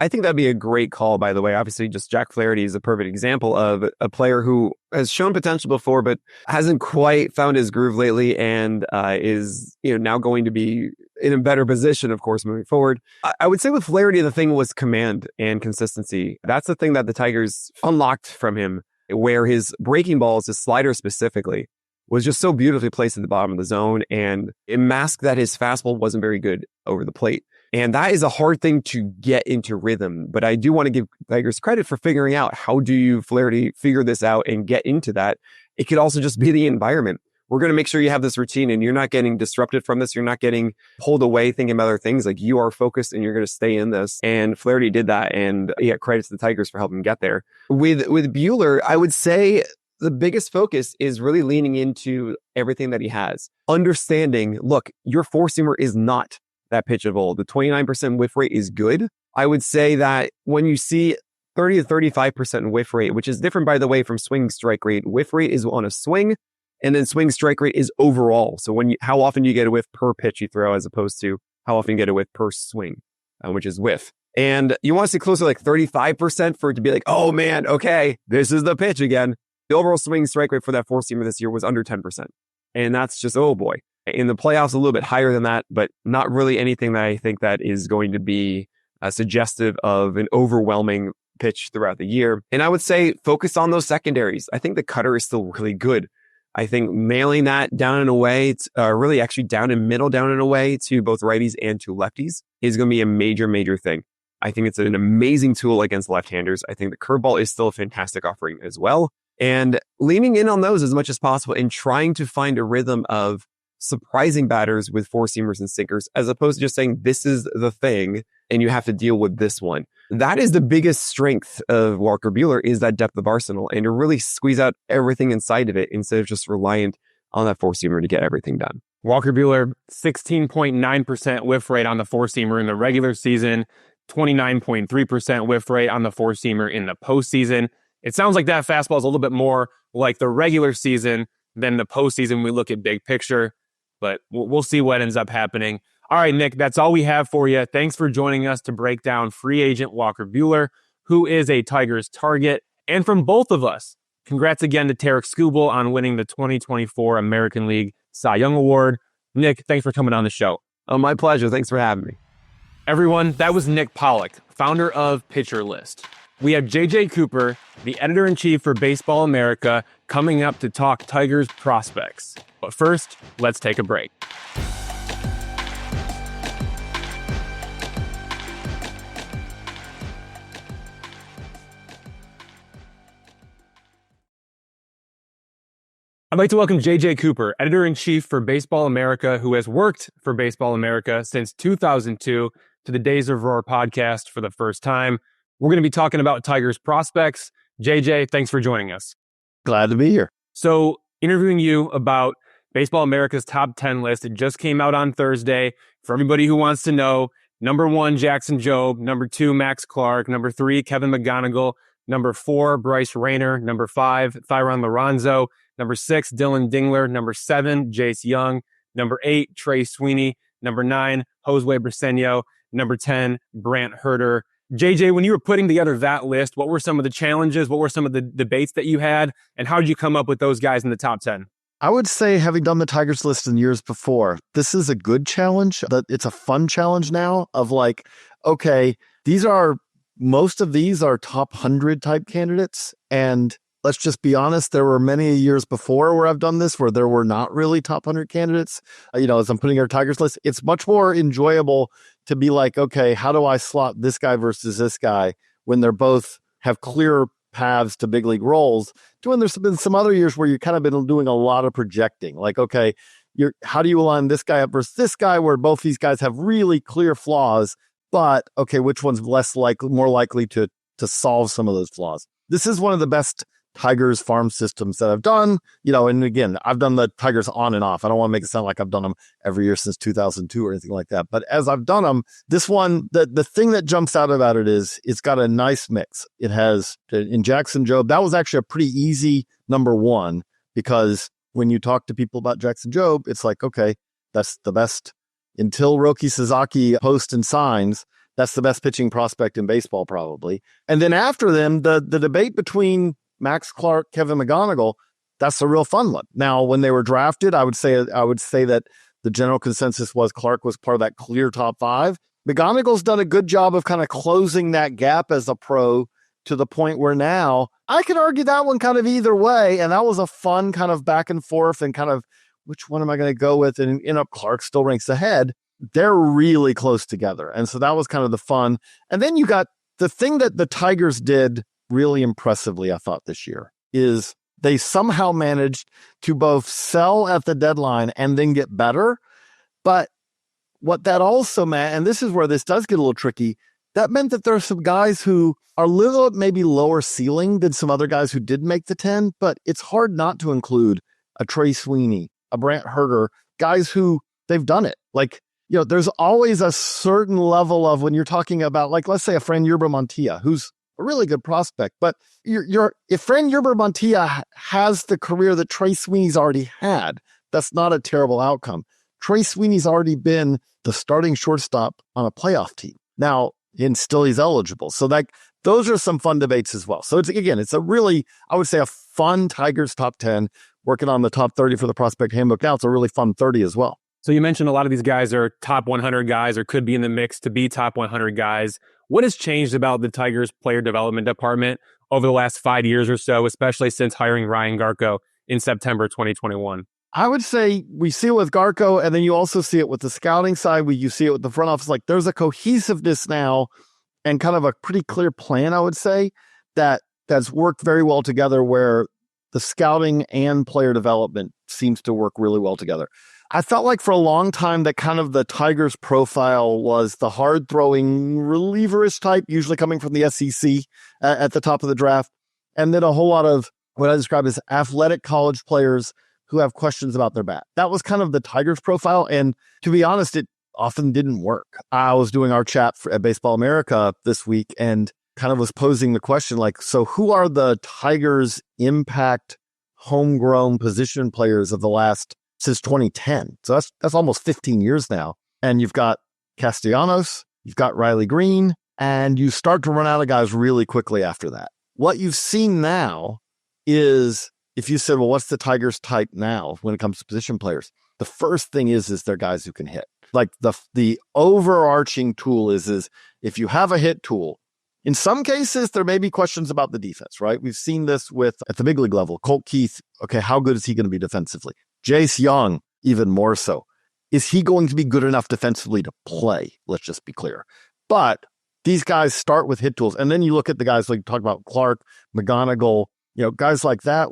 think that'd be a great call, by the way. Obviously, just Jack Flaherty is a perfect example of a player who has shown potential before, but hasn't quite found his groove lately and is now going to be in a better position, of course, moving forward. I would say with Flaherty, the thing was command and consistency. That's the thing that the Tigers unlocked from him, where his breaking balls, his slider specifically, was just so beautifully placed at the bottom of the zone, and it masked that his fastball wasn't very good over the plate. And that is a hard thing to get into rhythm. But I do want to give Tigers credit for figuring out how do you, Flaherty, figure this out and get into that. It could also just be the environment. We're going to make sure you have this routine and you're not getting disrupted from this. You're not getting pulled away thinking about other things. Like, you are focused and you're going to stay in this. And Flaherty did that. And credit to the Tigers for helping get there. With Buehler, I would say the biggest focus is really leaning into everything that he has. Understanding, look, your four-seamer is not that pitch of old. The 29% whiff rate is good. I would say that when you see 30 to 35% whiff rate, which is different, by the way, from swing strike rate. Whiff rate is on a swing, and then swing strike rate is overall. So how often you get a whiff per pitch you throw, as opposed to how often you get a whiff per swing, which is whiff. And you want to see closer to like 35% for it to be like, oh man, okay, this is the pitch again. The overall swing strike rate for that four-seamer this year was under 10%. And that's just, oh boy. In the playoffs, a little bit higher than that, but not really anything that I think that is going to be suggestive of an overwhelming pitch throughout the year. And I would say focus on those secondaries. I think the cutter is still really good. I think mailing that down and away, really actually down and middle down and away to both righties and to lefties is going to be a major, major thing. I think it's an amazing tool against left-handers. I think the curveball is still a fantastic offering as well. And leaning in on those as much as possible and trying to find a rhythm of surprising batters with four-seamers and sinkers, as opposed to just saying, this is the thing and you have to deal with this one. That is the biggest strength of Walker Buehler, is that depth of arsenal, and to really squeeze out everything inside of it instead of just reliant on that four-seamer to get everything done.
Walker Buehler, 16.9% whiff rate on the four-seamer in the regular season, 29.3% whiff rate on the four-seamer in the postseason. It sounds like that fastball is a little bit more like the regular season than the postseason. We look at big picture, but we'll see what ends up happening. All right, Nick, that's all we have for you. Thanks for joining us to break down free agent Walker Buehler, who is a Tigers target. And from both of us, congrats again to Tarik Skubal on winning the 2024 American League Cy Young Award. Nick, thanks for coming on the show.
Oh, my pleasure. Thanks for having me.
Everyone, that was Nick Pollack, founder of Pitcher List. We have JJ Cooper, the editor-in-chief for Baseball America, coming up to talk Tigers prospects. But first, let's take a break. I'd like to welcome JJ Cooper, editor-in-chief for Baseball America, who has worked for Baseball America since 2002, to the Days of Roar podcast for the first time. We're going to be talking about Tigers prospects. JJ, thanks for joining us.
Glad to be here.
So, interviewing you about Baseball America's top 10 list. It just came out on Thursday. For everybody who wants to know, number 1, Jackson Jobe. Number 2, Max Clark. Number 3, Kevin McGonigal. Number 4, Bryce Rayner. Number 5, Thyron Lorenzo. Number 6, Dylan Dingler. Number 7, Jace Young. Number 8, Trey Sweeney. Number 9, Josue Briseño. Number 10, Brant Herter. JJ, when you were putting together that list, what were some of the challenges? What were some of the debates that you had? And how did you come up with those guys in the top 10?
I would say, having done the Tigers list in years before, this is a good challenge. That it's a fun challenge now of like, okay, most of these are top 100 type candidates. And let's just be honest, there were many years before where I've done this where there were not really top 100 candidates. As I'm putting our Tigers list, it's much more enjoyable to be like, okay, how do I slot this guy versus this guy when they're both have clear paths to big league roles? There's been some other years where you've kind of been doing a lot of projecting. Like, okay, how do you align this guy up versus this guy where both these guys have really clear flaws, but okay, which one's more likely to solve some of those flaws? This is one of the best Tigers farm systems that I've done, and again, I've done the Tigers on and off. I don't want to make it sound like I've done them every year since 2002 or anything like that. But as I've done them, this one, the thing that jumps out about it is it's got a nice mix. It has, in Jackson Jobe, that was actually a pretty easy number 1, because when you talk to people about Jackson Jobe, it's like, okay, that's the best until Roki Sasaki posts and signs. That's the best pitching prospect in baseball, probably. And then after them, the debate between Max Clark, Kevin McGonigal, that's a real fun one. Now, when they were drafted, I would say that the general consensus was Clark was part of that clear top 5. McGonigal's done a good job of kind of closing that gap as a pro to the point where now I could argue that one kind of either way. And that was a fun kind of back and forth and kind of which one am I going to go with? And Clark still ranks ahead. They're really close together. And so that was kind of the fun. And then you got the thing that the Tigers did really impressively, I thought, this year, is they somehow managed to both sell at the deadline and then get better. But what that also meant, and this is where this does get a little tricky, that meant that there are some guys who are a little maybe lower ceiling than some other guys who did make the 10, but it's hard not to include a Trey Sweeney, a Brant Herter, guys who they've done it. Like, there's always a certain level of when you're talking about, like, let's say a Fran Yerba Montilla, who's a really good prospect, but if Fran Yerba Montilla has the career that Trey Sweeney's already had, that's not a terrible outcome. Trey Sweeney's already been the starting shortstop on a playoff team. Now, and still he's eligible. So those are some fun debates as well. So it's a really, I would say, a fun Tigers top 10, working on the top 30 for the prospect handbook. Now it's a really fun 30 as well.
So you mentioned a lot of these guys are top 100 guys or could be in the mix to be top 100 guys. What has changed about the Tigers player development department over the last 5 years or so, especially since hiring Ryan Garko in September 2021?
I would say we see it with Garko, and then you also see it with the scouting side. You see it with the front office. Like, there's a cohesiveness now and kind of a pretty clear plan, I would say, that's worked very well together, where the scouting and player development seems to work really well together. I felt like for a long time that kind of the Tigers profile was the hard-throwing relieverish type, usually coming from the SEC at the top of the draft, and then a whole lot of what I describe as athletic college players who have questions about their bat. That was kind of the Tigers profile, and to be honest, it often didn't work. I was doing our chat at Baseball America this week and kind of was posing the question, like, so who are the Tigers impact homegrown position players of the last since 2010. So that's almost 15 years now. And you've got Castellanos, you've got Riley Green, and you start to run out of guys really quickly after that. What you've seen now is, if you said, well, what's the Tigers type now when it comes to position players? The first thing is they're guys who can hit. Like the overarching tool is if you have a hit tool, in some cases, there may be questions about the defense, right? We've seen this at the big league level. Colt Keith, okay, how good is he going to be defensively? Jace Young, even more so. Is he going to be good enough defensively to play? Let's just be clear. But these guys start with hit tools. And then you look at the guys like talk about Clark, McGonigal, guys like that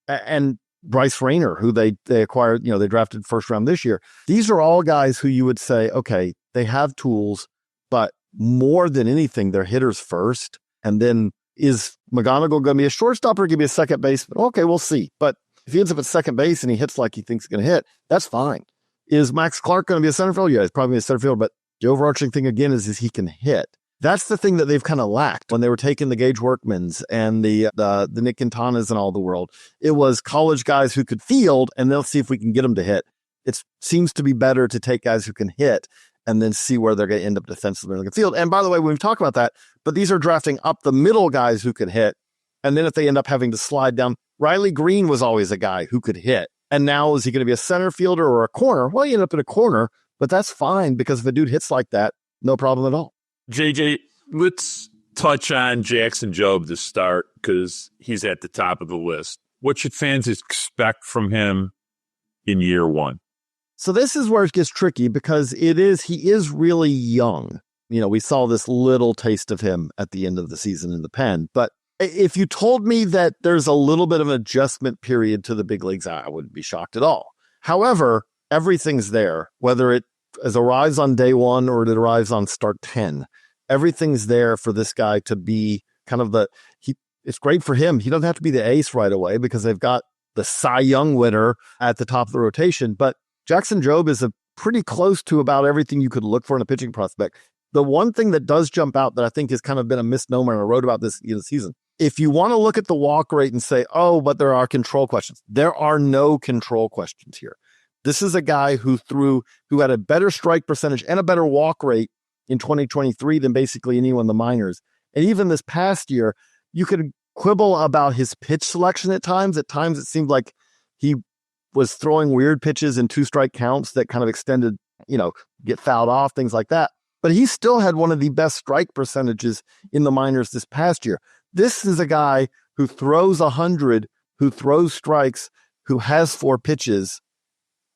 and Bryce Rayner, who they acquired, they drafted first round this year. These are all guys who you would say, okay, they have tools, but more than anything, they're hitters first. And then is McGonigal going to be a shortstop or going to be a second baseman? Okay, we'll see. But if he ends up at second base and he hits like he thinks he's going to hit, that's fine. Is Max Clark going to be a center fielder? Yeah, he's probably a center fielder, but the overarching thing again is he can hit. That's the thing that they've kind of lacked when they were taking the Gage Workmans and the Nick Quintanas and all the world. It was college guys who could field, and they'll see if we can get them to hit. It seems to be better to take guys who can hit and then see where they're going to end up defensively in the field. And by the way, when we talk about that, but these are drafting up the middle guys who can hit. And then if they end up having to slide down, Riley Green was always a guy who could hit. And now is he going to be a center fielder or a corner? Well, he ended up in a corner, but that's fine because if a dude hits like that, no problem at all.
JJ, let's touch on Jackson Jobe to start because he's at the top of the list. What should fans expect from him in year one?
So this is where it gets tricky because he is really young. We saw this little taste of him at the end of the season in the pen. But if you told me that there's a little bit of an adjustment period to the big leagues, I wouldn't be shocked at all. However, everything's there, whether it arrives on day one or it arrives on start 10. Everything's there for this guy to be kind of it's great for him. He doesn't have to be the ace right away because they've got the Cy Young winner at the top of the rotation. But Jackson Jobe is pretty close to about everything you could look for in a pitching prospect. The one thing that does jump out that I think has kind of been a misnomer, and I wrote about this in the season, if you want to look at the walk rate and say, oh, but there are control questions, there are no control questions here. This is a guy who had a better strike percentage and a better walk rate in 2023 than basically anyone in the minors. And even this past year, you could quibble about his pitch selection at times. At times, it seemed like he was throwing weird pitches in 2-strike counts that kind of extended, get fouled off, things like that. But he still had one of the best strike percentages in the minors this past year. This is a guy who throws 100, who throws strikes, who has 4 pitches.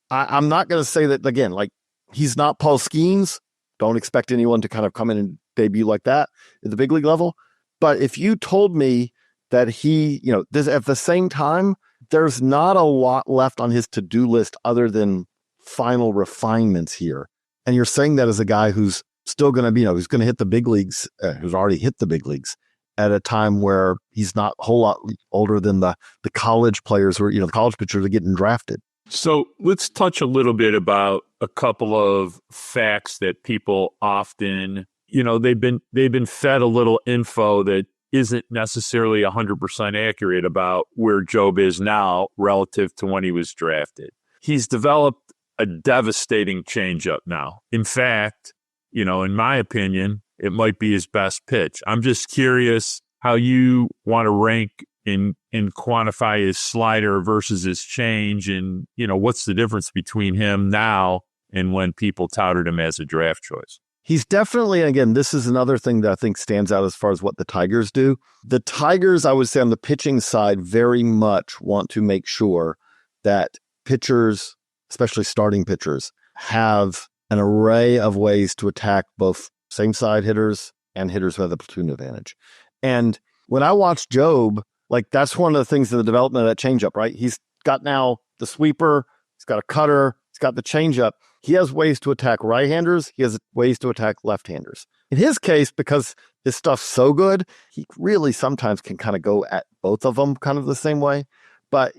I'm not going to say that, again, like he's not Paul Skeens. Don't expect anyone to kind of come in and debut like that at the big league level. But if you told me that he, this at the same time, there's not a lot left on his to-do list other than final refinements here. And you're saying that as a guy who's still going to be, who's going to hit the big leagues, who's already hit the big leagues at a time where he's not a whole lot older than the college players who are, the college pitchers are getting drafted.
So let's touch a little bit about a couple of facts that people often, they've been fed a little info that isn't necessarily 100% accurate about where Jobe is now relative to when he was drafted. He's developed a devastating changeup now. In fact, in my opinion, it might be his best pitch. I'm just curious how you want to rank and quantify his slider versus his change, and what's the difference between him now and when people touted him as a draft choice.
He's definitely, again, this is another thing that I think stands out as far as what the Tigers do. The Tigers, I would say on the pitching side, very much want to make sure that pitchers, especially starting pitchers, have an array of ways to attack both same side hitters and hitters who have the platoon advantage. And when I watch Jobe, like that's one of the things in the development of that changeup, right? He's got now the sweeper, he's got a cutter, he's got the changeup. He has ways to attack right-handers. He has ways to attack left-handers. In his case, because his stuff's so good, he really sometimes can kind of go at both of them kind of the same way. But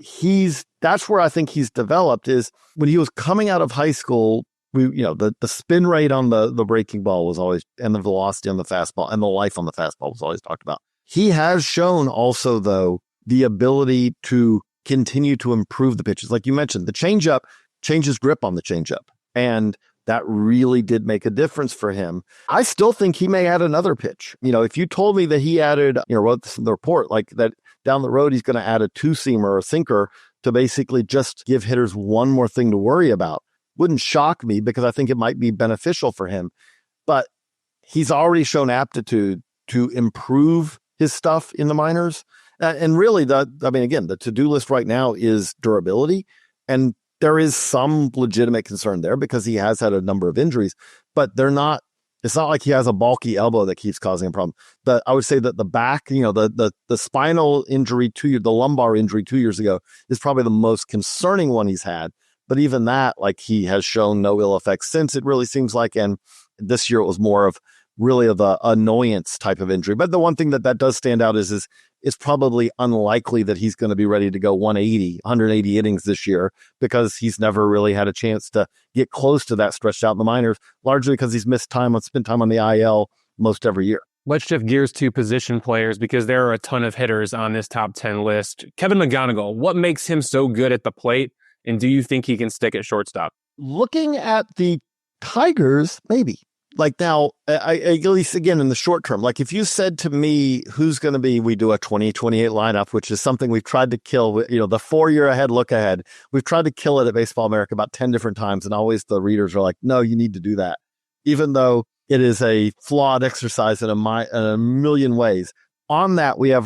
that's where I think he's developed is when he was coming out of high school, the spin rate on the breaking ball was always, and the velocity on the fastball and the life on the fastball was always talked about. He has shown also, though, the ability to continue to improve the pitches. Like you mentioned, the changeup changes grip on the changeup. And that really did make a difference for him. I still think he may add another pitch. If you told me that he added, wrote this in the report, like that down the road, he's going to add a 2-seamer or a sinker to basically just give hitters one more thing to worry about. Wouldn't shock me because I think it might be beneficial for him. But he's already shown aptitude to improve his stuff in the minors. And really, again, the to-do list right now is durability. And there is some legitimate concern there because he has had a number of injuries, but it's not like he has a bulky elbow that keeps causing a problem. I would say that the back, the spinal injury the lumbar injury 2 years ago is probably the most concerning one he's had. But even that, like, he has shown no ill effects since, it really seems like. And this year it was more of the annoyance type of injury. But the one thing that does stand out is it's probably unlikely that he's going to be ready to go 180 innings this year because he's never really had a chance to get close to that stretched out in the minors, largely because he's spent time on the IL most every year.
Let's shift gears to position players because there are a ton of hitters on this top 10 list. Kevin McGonigal, what makes him so good at the plate? And do you think he can stick at shortstop?
Looking at the Tigers, maybe. Like now, at least again in the short term, like if you said to me, who's going to be, we do a 2028 lineup, which is something we've tried to kill, the 4-year ahead look ahead. We've tried to kill it at Baseball America about 10 different times. And always the readers are like, no, you need to do that. Even though it is a flawed exercise in a million ways. On that, we have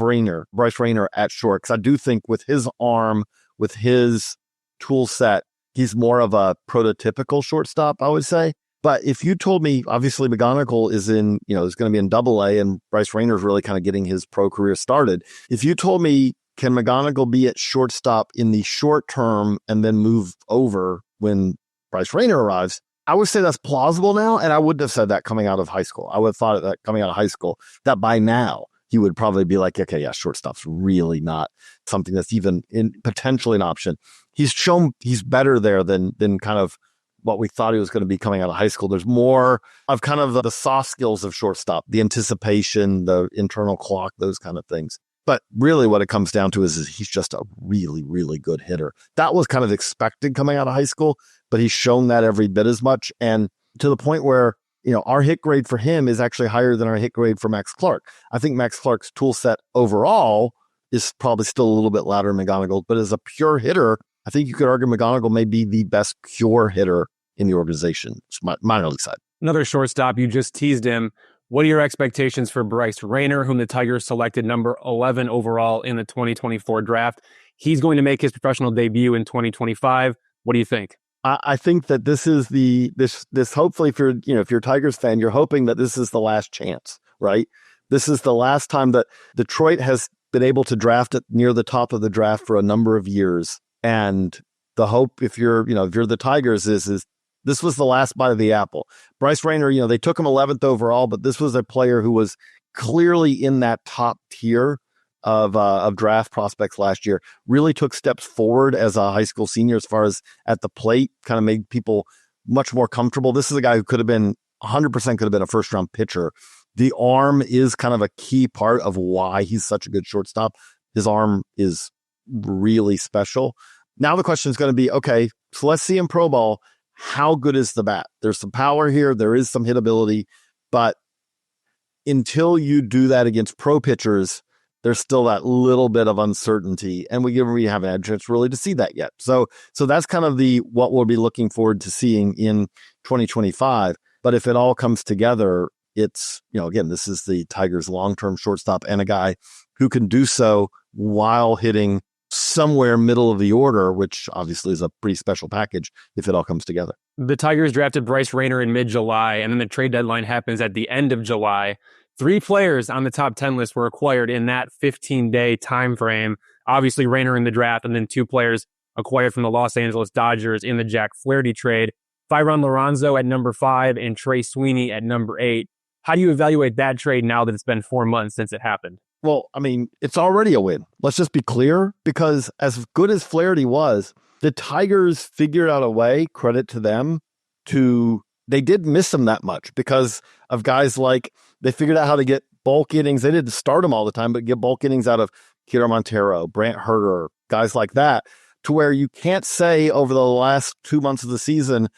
Bryce Rayner at short. Because I do think with his arm, with his tool set, he's more of a prototypical shortstop, I would say. But if you told me, obviously McGonigal is is going to be in Double-A, and Bryce Rayner is really kind of getting his pro career started. If you told me, can McGonigal be at shortstop in the short term and then move over when Bryce Rayner arrives, I would say that's plausible now. And I wouldn't have said that coming out of high school. I would have thought that coming out of high school, that by now he would probably be like, okay, yeah, shortstop's really not something that's even potentially an option. He's shown he's better there than kind of what we thought he was going to be coming out of high school. There's more of kind of the soft skills of shortstop, the anticipation, the internal clock, those kind of things. But really what it comes down to is he's just a really, really good hitter. That was kind of expected coming out of high school, but he's shown that every bit as much. And to the point where, our hit grade for him is actually higher than our hit grade for Max Clark. I think Max Clark's tool set overall is probably still a little bit louder than McGonigal, but as a pure hitter, I think you could argue McGonigal may be the best pure hitter in the organization, minor league side.
Another shortstop, you just teased him. What are your expectations for Bryce Rayner, whom the Tigers selected number 11 overall in the 2024 draft? He's going to make his professional debut in 2025. What do you think?
I think that this is this hopefully if you're a Tigers fan, you're hoping that this is the last chance, right? This is the last time that Detroit has been able to draft it near the top of the draft for a number of years. And the hope, if you're the Tigers, is this was the last bite of the apple. Bryce Rayner, they took him 11th overall, but this was a player who was clearly in that top tier of draft prospects last year. Really took steps forward as a high school senior as far as at the plate, kind of made people much more comfortable. This is a guy who could have been 100% could have been a first round pitcher. The arm is kind of a key part of why he's such a good shortstop. His arm is really special. Now the question is going to be, okay, so let's see in pro ball, how good is the bat? There's some power here. There is some hitability, but until you do that against pro pitchers, there's still that little bit of uncertainty, and we haven't had a chance really to see that yet. So that's kind of what we'll be looking forward to seeing in 2025. But if it all comes together, it's, again, this is the Tigers' long-term shortstop and a guy who can do so while hitting somewhere middle of the order, which obviously is a pretty special package if it all comes together.
The Tigers drafted Bryce Rayner in mid-July, and then the trade deadline happens at the end of July. 3 players on the top 10 list were acquired in that 15-day time frame. Obviously, Rayner in the draft, and then 2 players acquired from the Los Angeles Dodgers in the Jack Flaherty trade. Fyron Lorenzo at number 5 and Trey Sweeney at number 8. How do you evaluate that trade now that it's been 4 months since it happened?
Well, I mean, it's already a win. Let's just be clear, because as good as Flaherty was, the Tigers figured out a way, credit to them, they did miss him that much because of guys like, they figured out how to get bulk innings. They didn't start him all the time, but get bulk innings out of Kiro Montero, Brant Herter, guys like that, to where you can't say over the last 2 months of the season,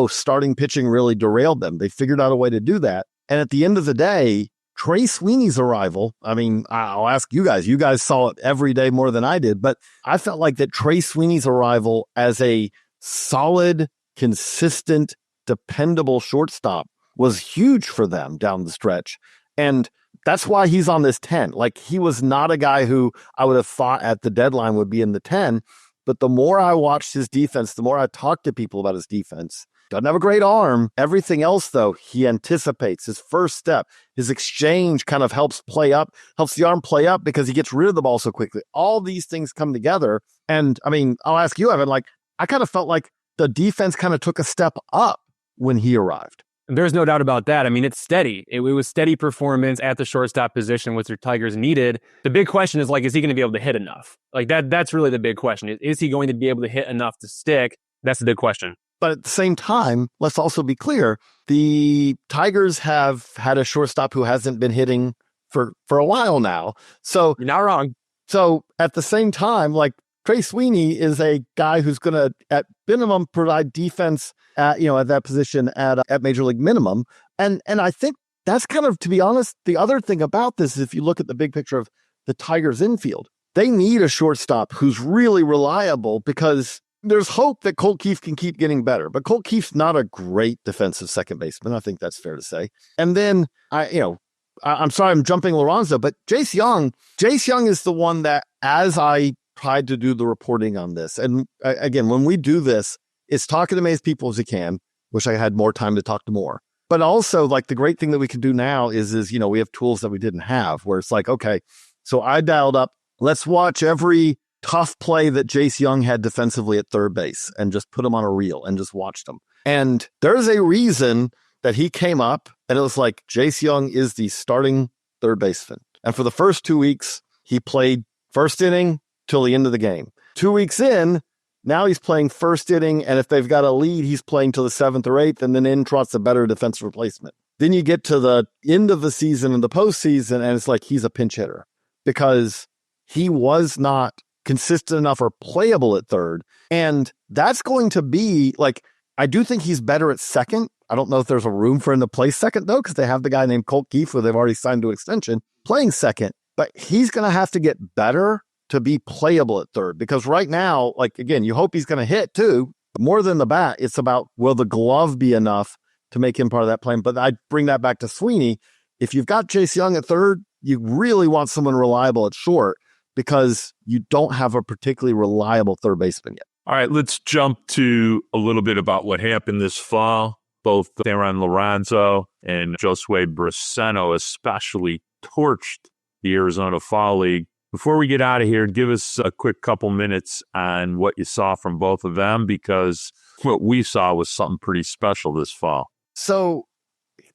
starting pitching really derailed them. They figured out a way to do that. And at the end of the day, Trey Sweeney's arrival, I mean, I'll ask you guys. You guys saw it every day more than I did, but I felt like that Trey Sweeney's arrival as a solid, consistent, dependable shortstop was huge for them down the stretch. And that's why he's on this 10. Like, he was not a guy who I would have thought at the deadline would be in the 10. But the more I watched his defense, the more I talked to people about his defense. Doesn't have a great arm. Everything else, though, he anticipates. His first step, his exchange kind of helps the arm play up because he gets rid of the ball so quickly. All these things come together. And I mean, I'll ask you, Evan, like, I kind of felt like the defense kind of took a step up when he arrived.
There's no doubt about that. I mean, it's steady. It was steady performance at the shortstop position, which the Tigers needed. The big question is, like, is he going to be able to hit enough? Like, that's really the big question. Is he going to be able to hit enough to stick? That's the big question.
But at the same time, let's also be clear, the Tigers have had a shortstop who hasn't been hitting for a while now. So
You're not wrong.
So at the same time, like, Trey Sweeney is a guy who's going to, at minimum, provide defense at that position at major league minimum. And I think that's kind of, to be honest, the other thing about this is if you look at the big picture of the Tigers infield, they need a shortstop who's really reliable because there's hope that Colt Keith can keep getting better. But Colt Keith's not a great defensive second baseman. I think that's fair to say. And then I'm sorry I'm jumping Lorenzo, but Jace Young is the one that, as I tried to do the reporting on this, and again, when we do this, it's talking to as people as you can. Wish I had more time to talk to more. But also, like, the great thing that we can do now is we have tools that we didn't have, where it's like, okay, so I dialed up, let's watch every tough play that Jace Young had defensively at third base and just put him on a reel and just watched him. And there's a reason that he came up and it was like, Jace Young is the starting third baseman. And for the first 2 weeks, he played first inning till the end of the game. 2 weeks in, now he's playing first inning, and if they've got a lead, he's playing till the 7th or 8th, and then in trots a better defensive replacement. Then you get to the end of the season and the postseason, and it's like he's a pinch hitter because he was not consistent enough or playable at third. And that's going to be, like, I do think he's better at second. I don't know if there's a room for him to play second, though, because they have the guy named Colt Keith, who they've already signed to an extension, playing second. But he's going to have to get better to be playable at third, because right now, like, again, you hope he's going to hit too. But more than the bat, it's about, will the glove be enough to make him part of that plan? But I bring that back to Sweeney. If you've got Jace Young at third, you really want someone reliable at short because you don't have a particularly reliable third baseman yet.
All right, let's jump to a little bit about what happened this fall. Both Aaron Lorenzo and Josue Braceno especially torched the Arizona Fall League. Before we get out of here, give us a quick couple minutes on what you saw from both of them, because what we saw was something pretty special this fall.
So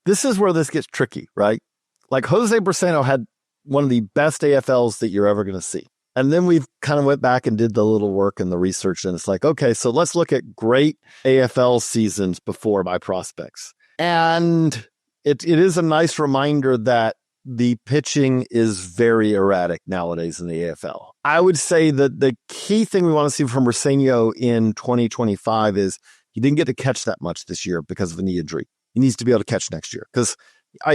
this is where this gets tricky, right? Like, Jose Braceno had one of the best AFLs that you're ever going to see. And then we kind of went back and did the little work and the research, and it's like, okay, so let's look at great AFL seasons before by prospects. And it is a nice reminder that the pitching is very erratic nowadays in the AFL. I would say that the key thing we want to see from Braceno in 2025 is he didn't get to catch that much this year because of a knee injury. He needs to be able to catch next year because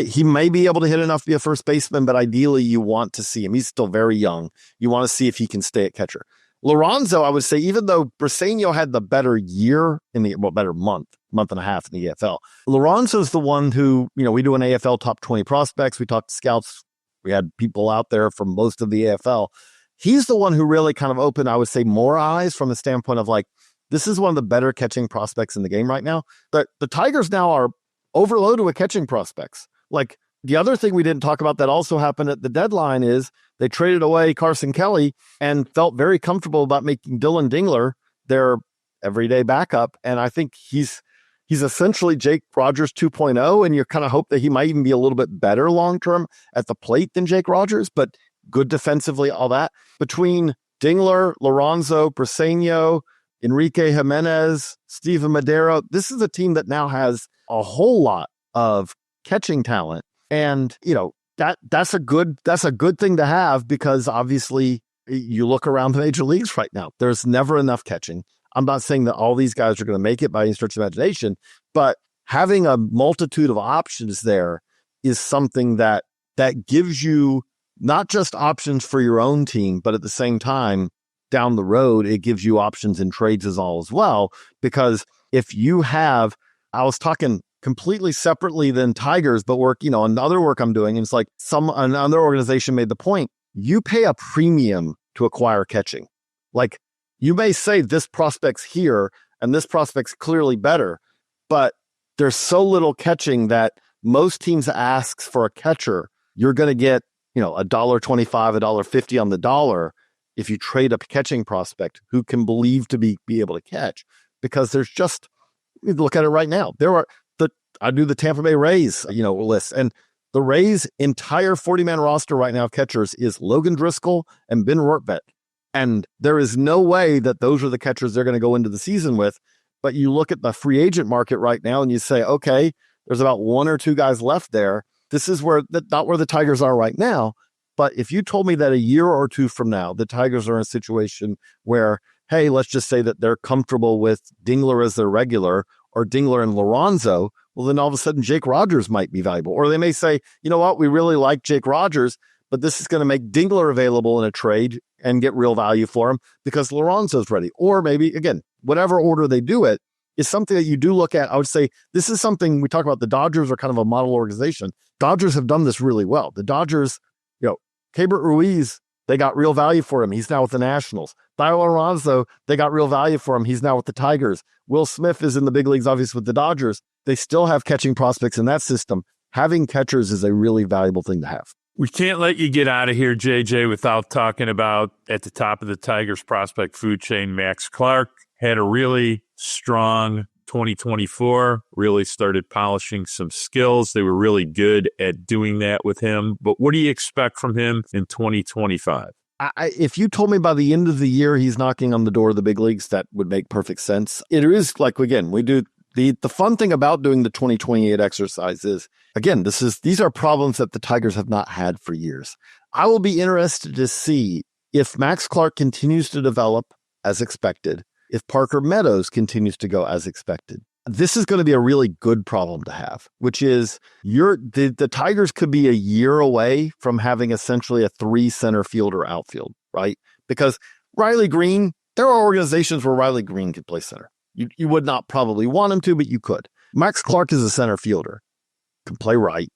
he may be able to hit enough to be a first baseman, but ideally you want to see him. He's still very young. You want to see if he can stay at catcher. Lorenzo, I would say, even though Braceno had the better year better month and a half in the AFL, Lorenzo's the one who, we do an AFL top 20 prospects. We talked to scouts. We had people out there from most of the AFL. He's the one who really kind of opened, I would say, more eyes from the standpoint of, like, this is one of the better catching prospects in the game right now. But the Tigers now are overloaded with catching prospects. Like, the other thing we didn't talk about that also happened at the deadline is they traded away Carson Kelly and felt very comfortable about making Dylan Dingler their everyday backup. And I think he's essentially Jake Rogers 2.0, and you kind of hope that he might even be a little bit better long-term at the plate than Jake Rogers, but good defensively, all that. Between Dingler, Lorenzo, Braceno, Enrique Jimenez, Steven Madero, this is a team that now has a whole lot of catching talent. And, that's a good thing to have, because obviously you look around the major leagues right now, there's never enough catching. I'm not saying that all these guys are going to make it by any stretch of imagination, but having a multitude of options there is something that that gives you not just options for your own team, but at the same time, down the road, it gives you options in trades as well. Because if you have, I was talking completely separately than Tigers, but another work I'm doing, and it's like another organization made the point, you pay a premium to acquire catching. Like, you may say this prospect's here and this prospect's clearly better, but there's so little catching that most teams asks for a catcher. You're going to get, $1.25, $1.50 on the dollar if you trade a catching prospect who can believe to be able to catch, because there's just, look at it right now. I do the Tampa Bay Rays, list, and the Rays' entire 40-man roster right now of catchers is Logan Driscoll and Ben Rortvedt. And there is no way that those are the catchers they're going to go into the season with. But you look at the free agent market right now and you say, okay, there's about one or two guys left there. This is not where the Tigers are right now. But if you told me that a year or two from now, the Tigers are in a situation where, hey, let's just say that they're comfortable with Dingler as their regular, or Dingler and Lorenzo, well, then all of a sudden Jake Rogers might be valuable. Or they may say, you know what, we really like Jake Rogers, but this is going to make Dingler available in a trade and get real value for him because Lorenzo's ready. Or maybe, again, whatever order they do it is something that you do look at. I would say this is something we talk about. The Dodgers are kind of a model organization. Dodgers have done this really well. The Dodgers, Keibert Ruiz, they got real value for him. He's now with the Nationals. Tyler Alonso, they got real value for him. He's now with the Tigers. Will Smith is in the big leagues, obviously, with the Dodgers. They still have catching prospects in that system. Having catchers is a really valuable thing to have.
We can't let you get out of here, JJ, without talking about, at the top of the Tigers prospect food chain, Max Clark had a really strong 2024, really started polishing some skills. They were really good at doing that with him. But what do you expect from him in 2025?
If you told me by the end of the year he's knocking on the door of the big leagues, that would make perfect sense. It is like, again, we do the fun thing about doing the 2028 exercise is, again, these are problems that the Tigers have not had for years. I will be interested to see if Max Clark continues to develop as expected, if Parker Meadows continues to go as expected. This is going to be a really good problem to have, which is the Tigers could be a year away from having essentially a 3 center fielder outfield, right? Because Riley Green, there are organizations where Riley Green could play center. You would not probably want him to, but you could. Max Clark is a center fielder, can play right,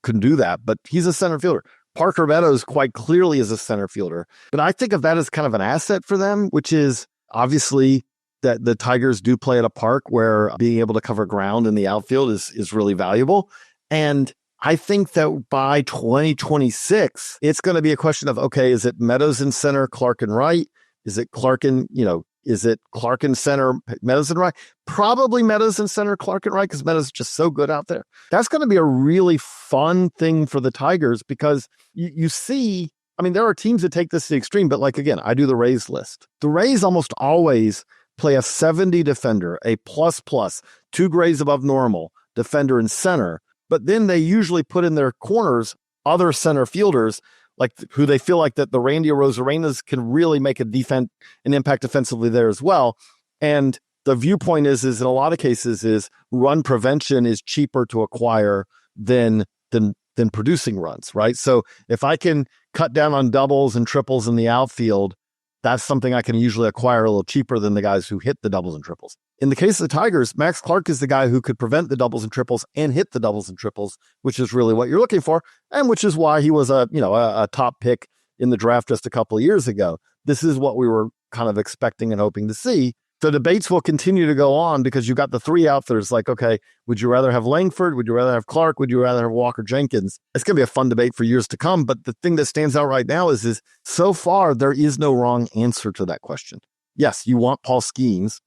can do that, but he's a center fielder. Parker Meadows quite clearly is a center fielder, but I think of that as kind of an asset for them, which is obviously that the Tigers do play at a park where being able to cover ground in the outfield is really valuable. And I think that by 2026, it's going to be a question of, okay, is it Meadows in center, Clark in right? Is it Clark in center, Meadows in right? Probably Meadows in center, Clark in right, because Meadows is just so good out there. That's going to be a really fun thing for the Tigers because you see, I mean, there are teams that take this to the extreme, but like, again, I do the Rays list. The Rays almost always play a 70 defender, a plus, 2 grades above normal defender in center, but then they usually put in their corners other center fielders, like who they feel like that the Randy Arozarenas can really make an impact defensively there as well. And the viewpoint is in a lot of cases is run prevention is cheaper to acquire than producing runs, right? So if I can cut down on doubles and triples in the outfield, that's something I can usually acquire a little cheaper than the guys who hit the doubles and triples. In the case of the Tigers, Max Clark is the guy who could prevent the doubles and triples and hit the doubles and triples, which is really what you're looking for, and which is why he was a top pick in the draft just a couple of years ago. This is what we were kind of expecting and hoping to see. The debates will continue to go on because you've got the 3 outfielders like, okay, would you rather have Langford? Would you rather have Clark? Would you rather have Walker Jenkins? It's going to be a fun debate for years to come. But the thing that stands out right now is so far, there is no wrong answer to that question. Yes, you want Paul Skeens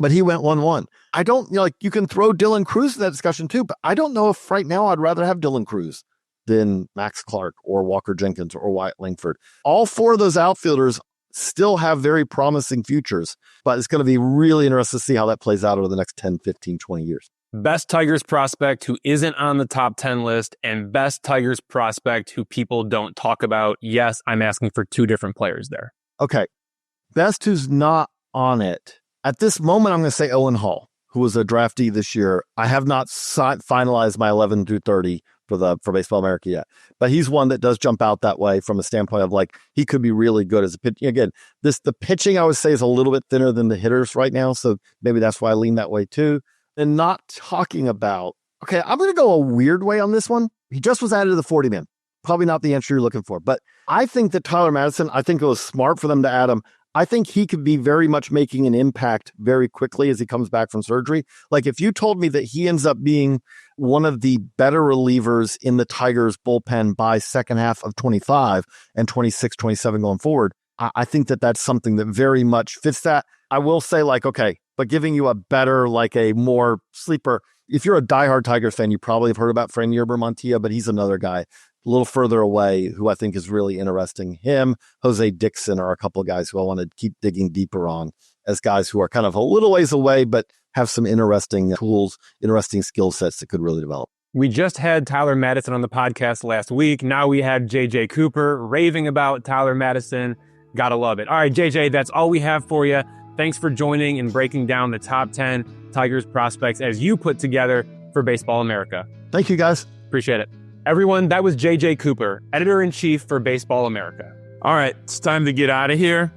but he went 1-1. I don't, you can throw Dylan Cruz in that discussion too, but I don't know if right now I'd rather have Dylan Cruz than Max Clark or Walker Jenkins or Wyatt Langford. All 4 of those outfielders still have very promising futures, but it's going to be really interesting to see how that plays out over the next 10, 15, 20 years.
Best Tigers prospect who isn't on the top 10 list and best Tigers prospect who people don't talk about. Yes, I'm asking for 2 different players there.
Okay. Best who's not on it. At this moment, I'm going to say Owen Hall, who was a draftee this year. I have not finalized my 11 through 30, for Baseball America yet. But he's one that does jump out that way from a standpoint of like he could be really good as a pitch. Again, the pitching I would say is a little bit thinner than the hitters right now, so maybe that's why I lean that way too. And not talking about, okay, I'm going to go a weird way on this one. He just was added to the 40-man. Probably not the answer you're looking for, but I think that Tyler Madison, I think it was smart for them to add him. I think he could be very much making an impact very quickly as he comes back from surgery. Like if you told me that he ends up being one of the better relievers in the Tigers bullpen by second half of 25 and 26, 27 going forward, I think that that's something that very much fits that. I will say like, okay, but giving you a better, like a more sleeper. If you're a diehard Tigers fan, you probably have heard about Franier Bermontia, but he's another guy a little further away who I think is really interesting. Him, Jose Dixon are a couple of guys who I want to keep digging deeper on as guys who are kind of a little ways away, but have some interesting tools, interesting skill sets that could really develop.
We just had Tyler Madison on the podcast last week. Now we have JJ Cooper raving about Tyler Madison. Gotta love it. All right, JJ, that's all we have for you. Thanks for joining and breaking down the top 10 Tigers prospects as you put together for Baseball America.
Thank you, guys.
Appreciate it. Everyone, that was JJ Cooper, editor-in-chief for Baseball America.
All right, it's time to get out of here.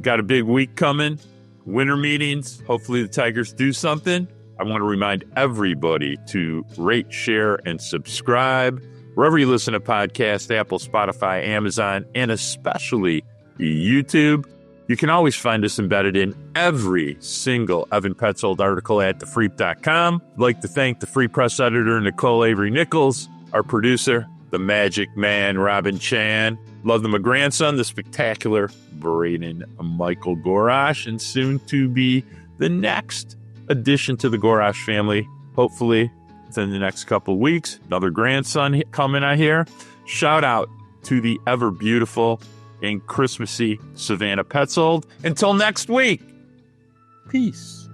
Got a big week coming. Winter meetings. Hopefully the Tigers do something. I want to remind everybody to rate, share, and subscribe wherever you listen to podcasts, Apple, Spotify, Amazon, and especially YouTube. You can always find us embedded in every single Evan Petzold article at thefreep.com. I'd like to thank the Free Press editor, Nicole Avery Nichols, our producer, the magic man, Robin Chan. Love them, a grandson, the spectacular Braden Michael Gorash, and soon to be the next addition to the Gorash family, hopefully within the next couple of weeks. Another grandson coming out here. Shout out to the ever beautiful and Christmassy Savannah Petzold. Until next week, peace.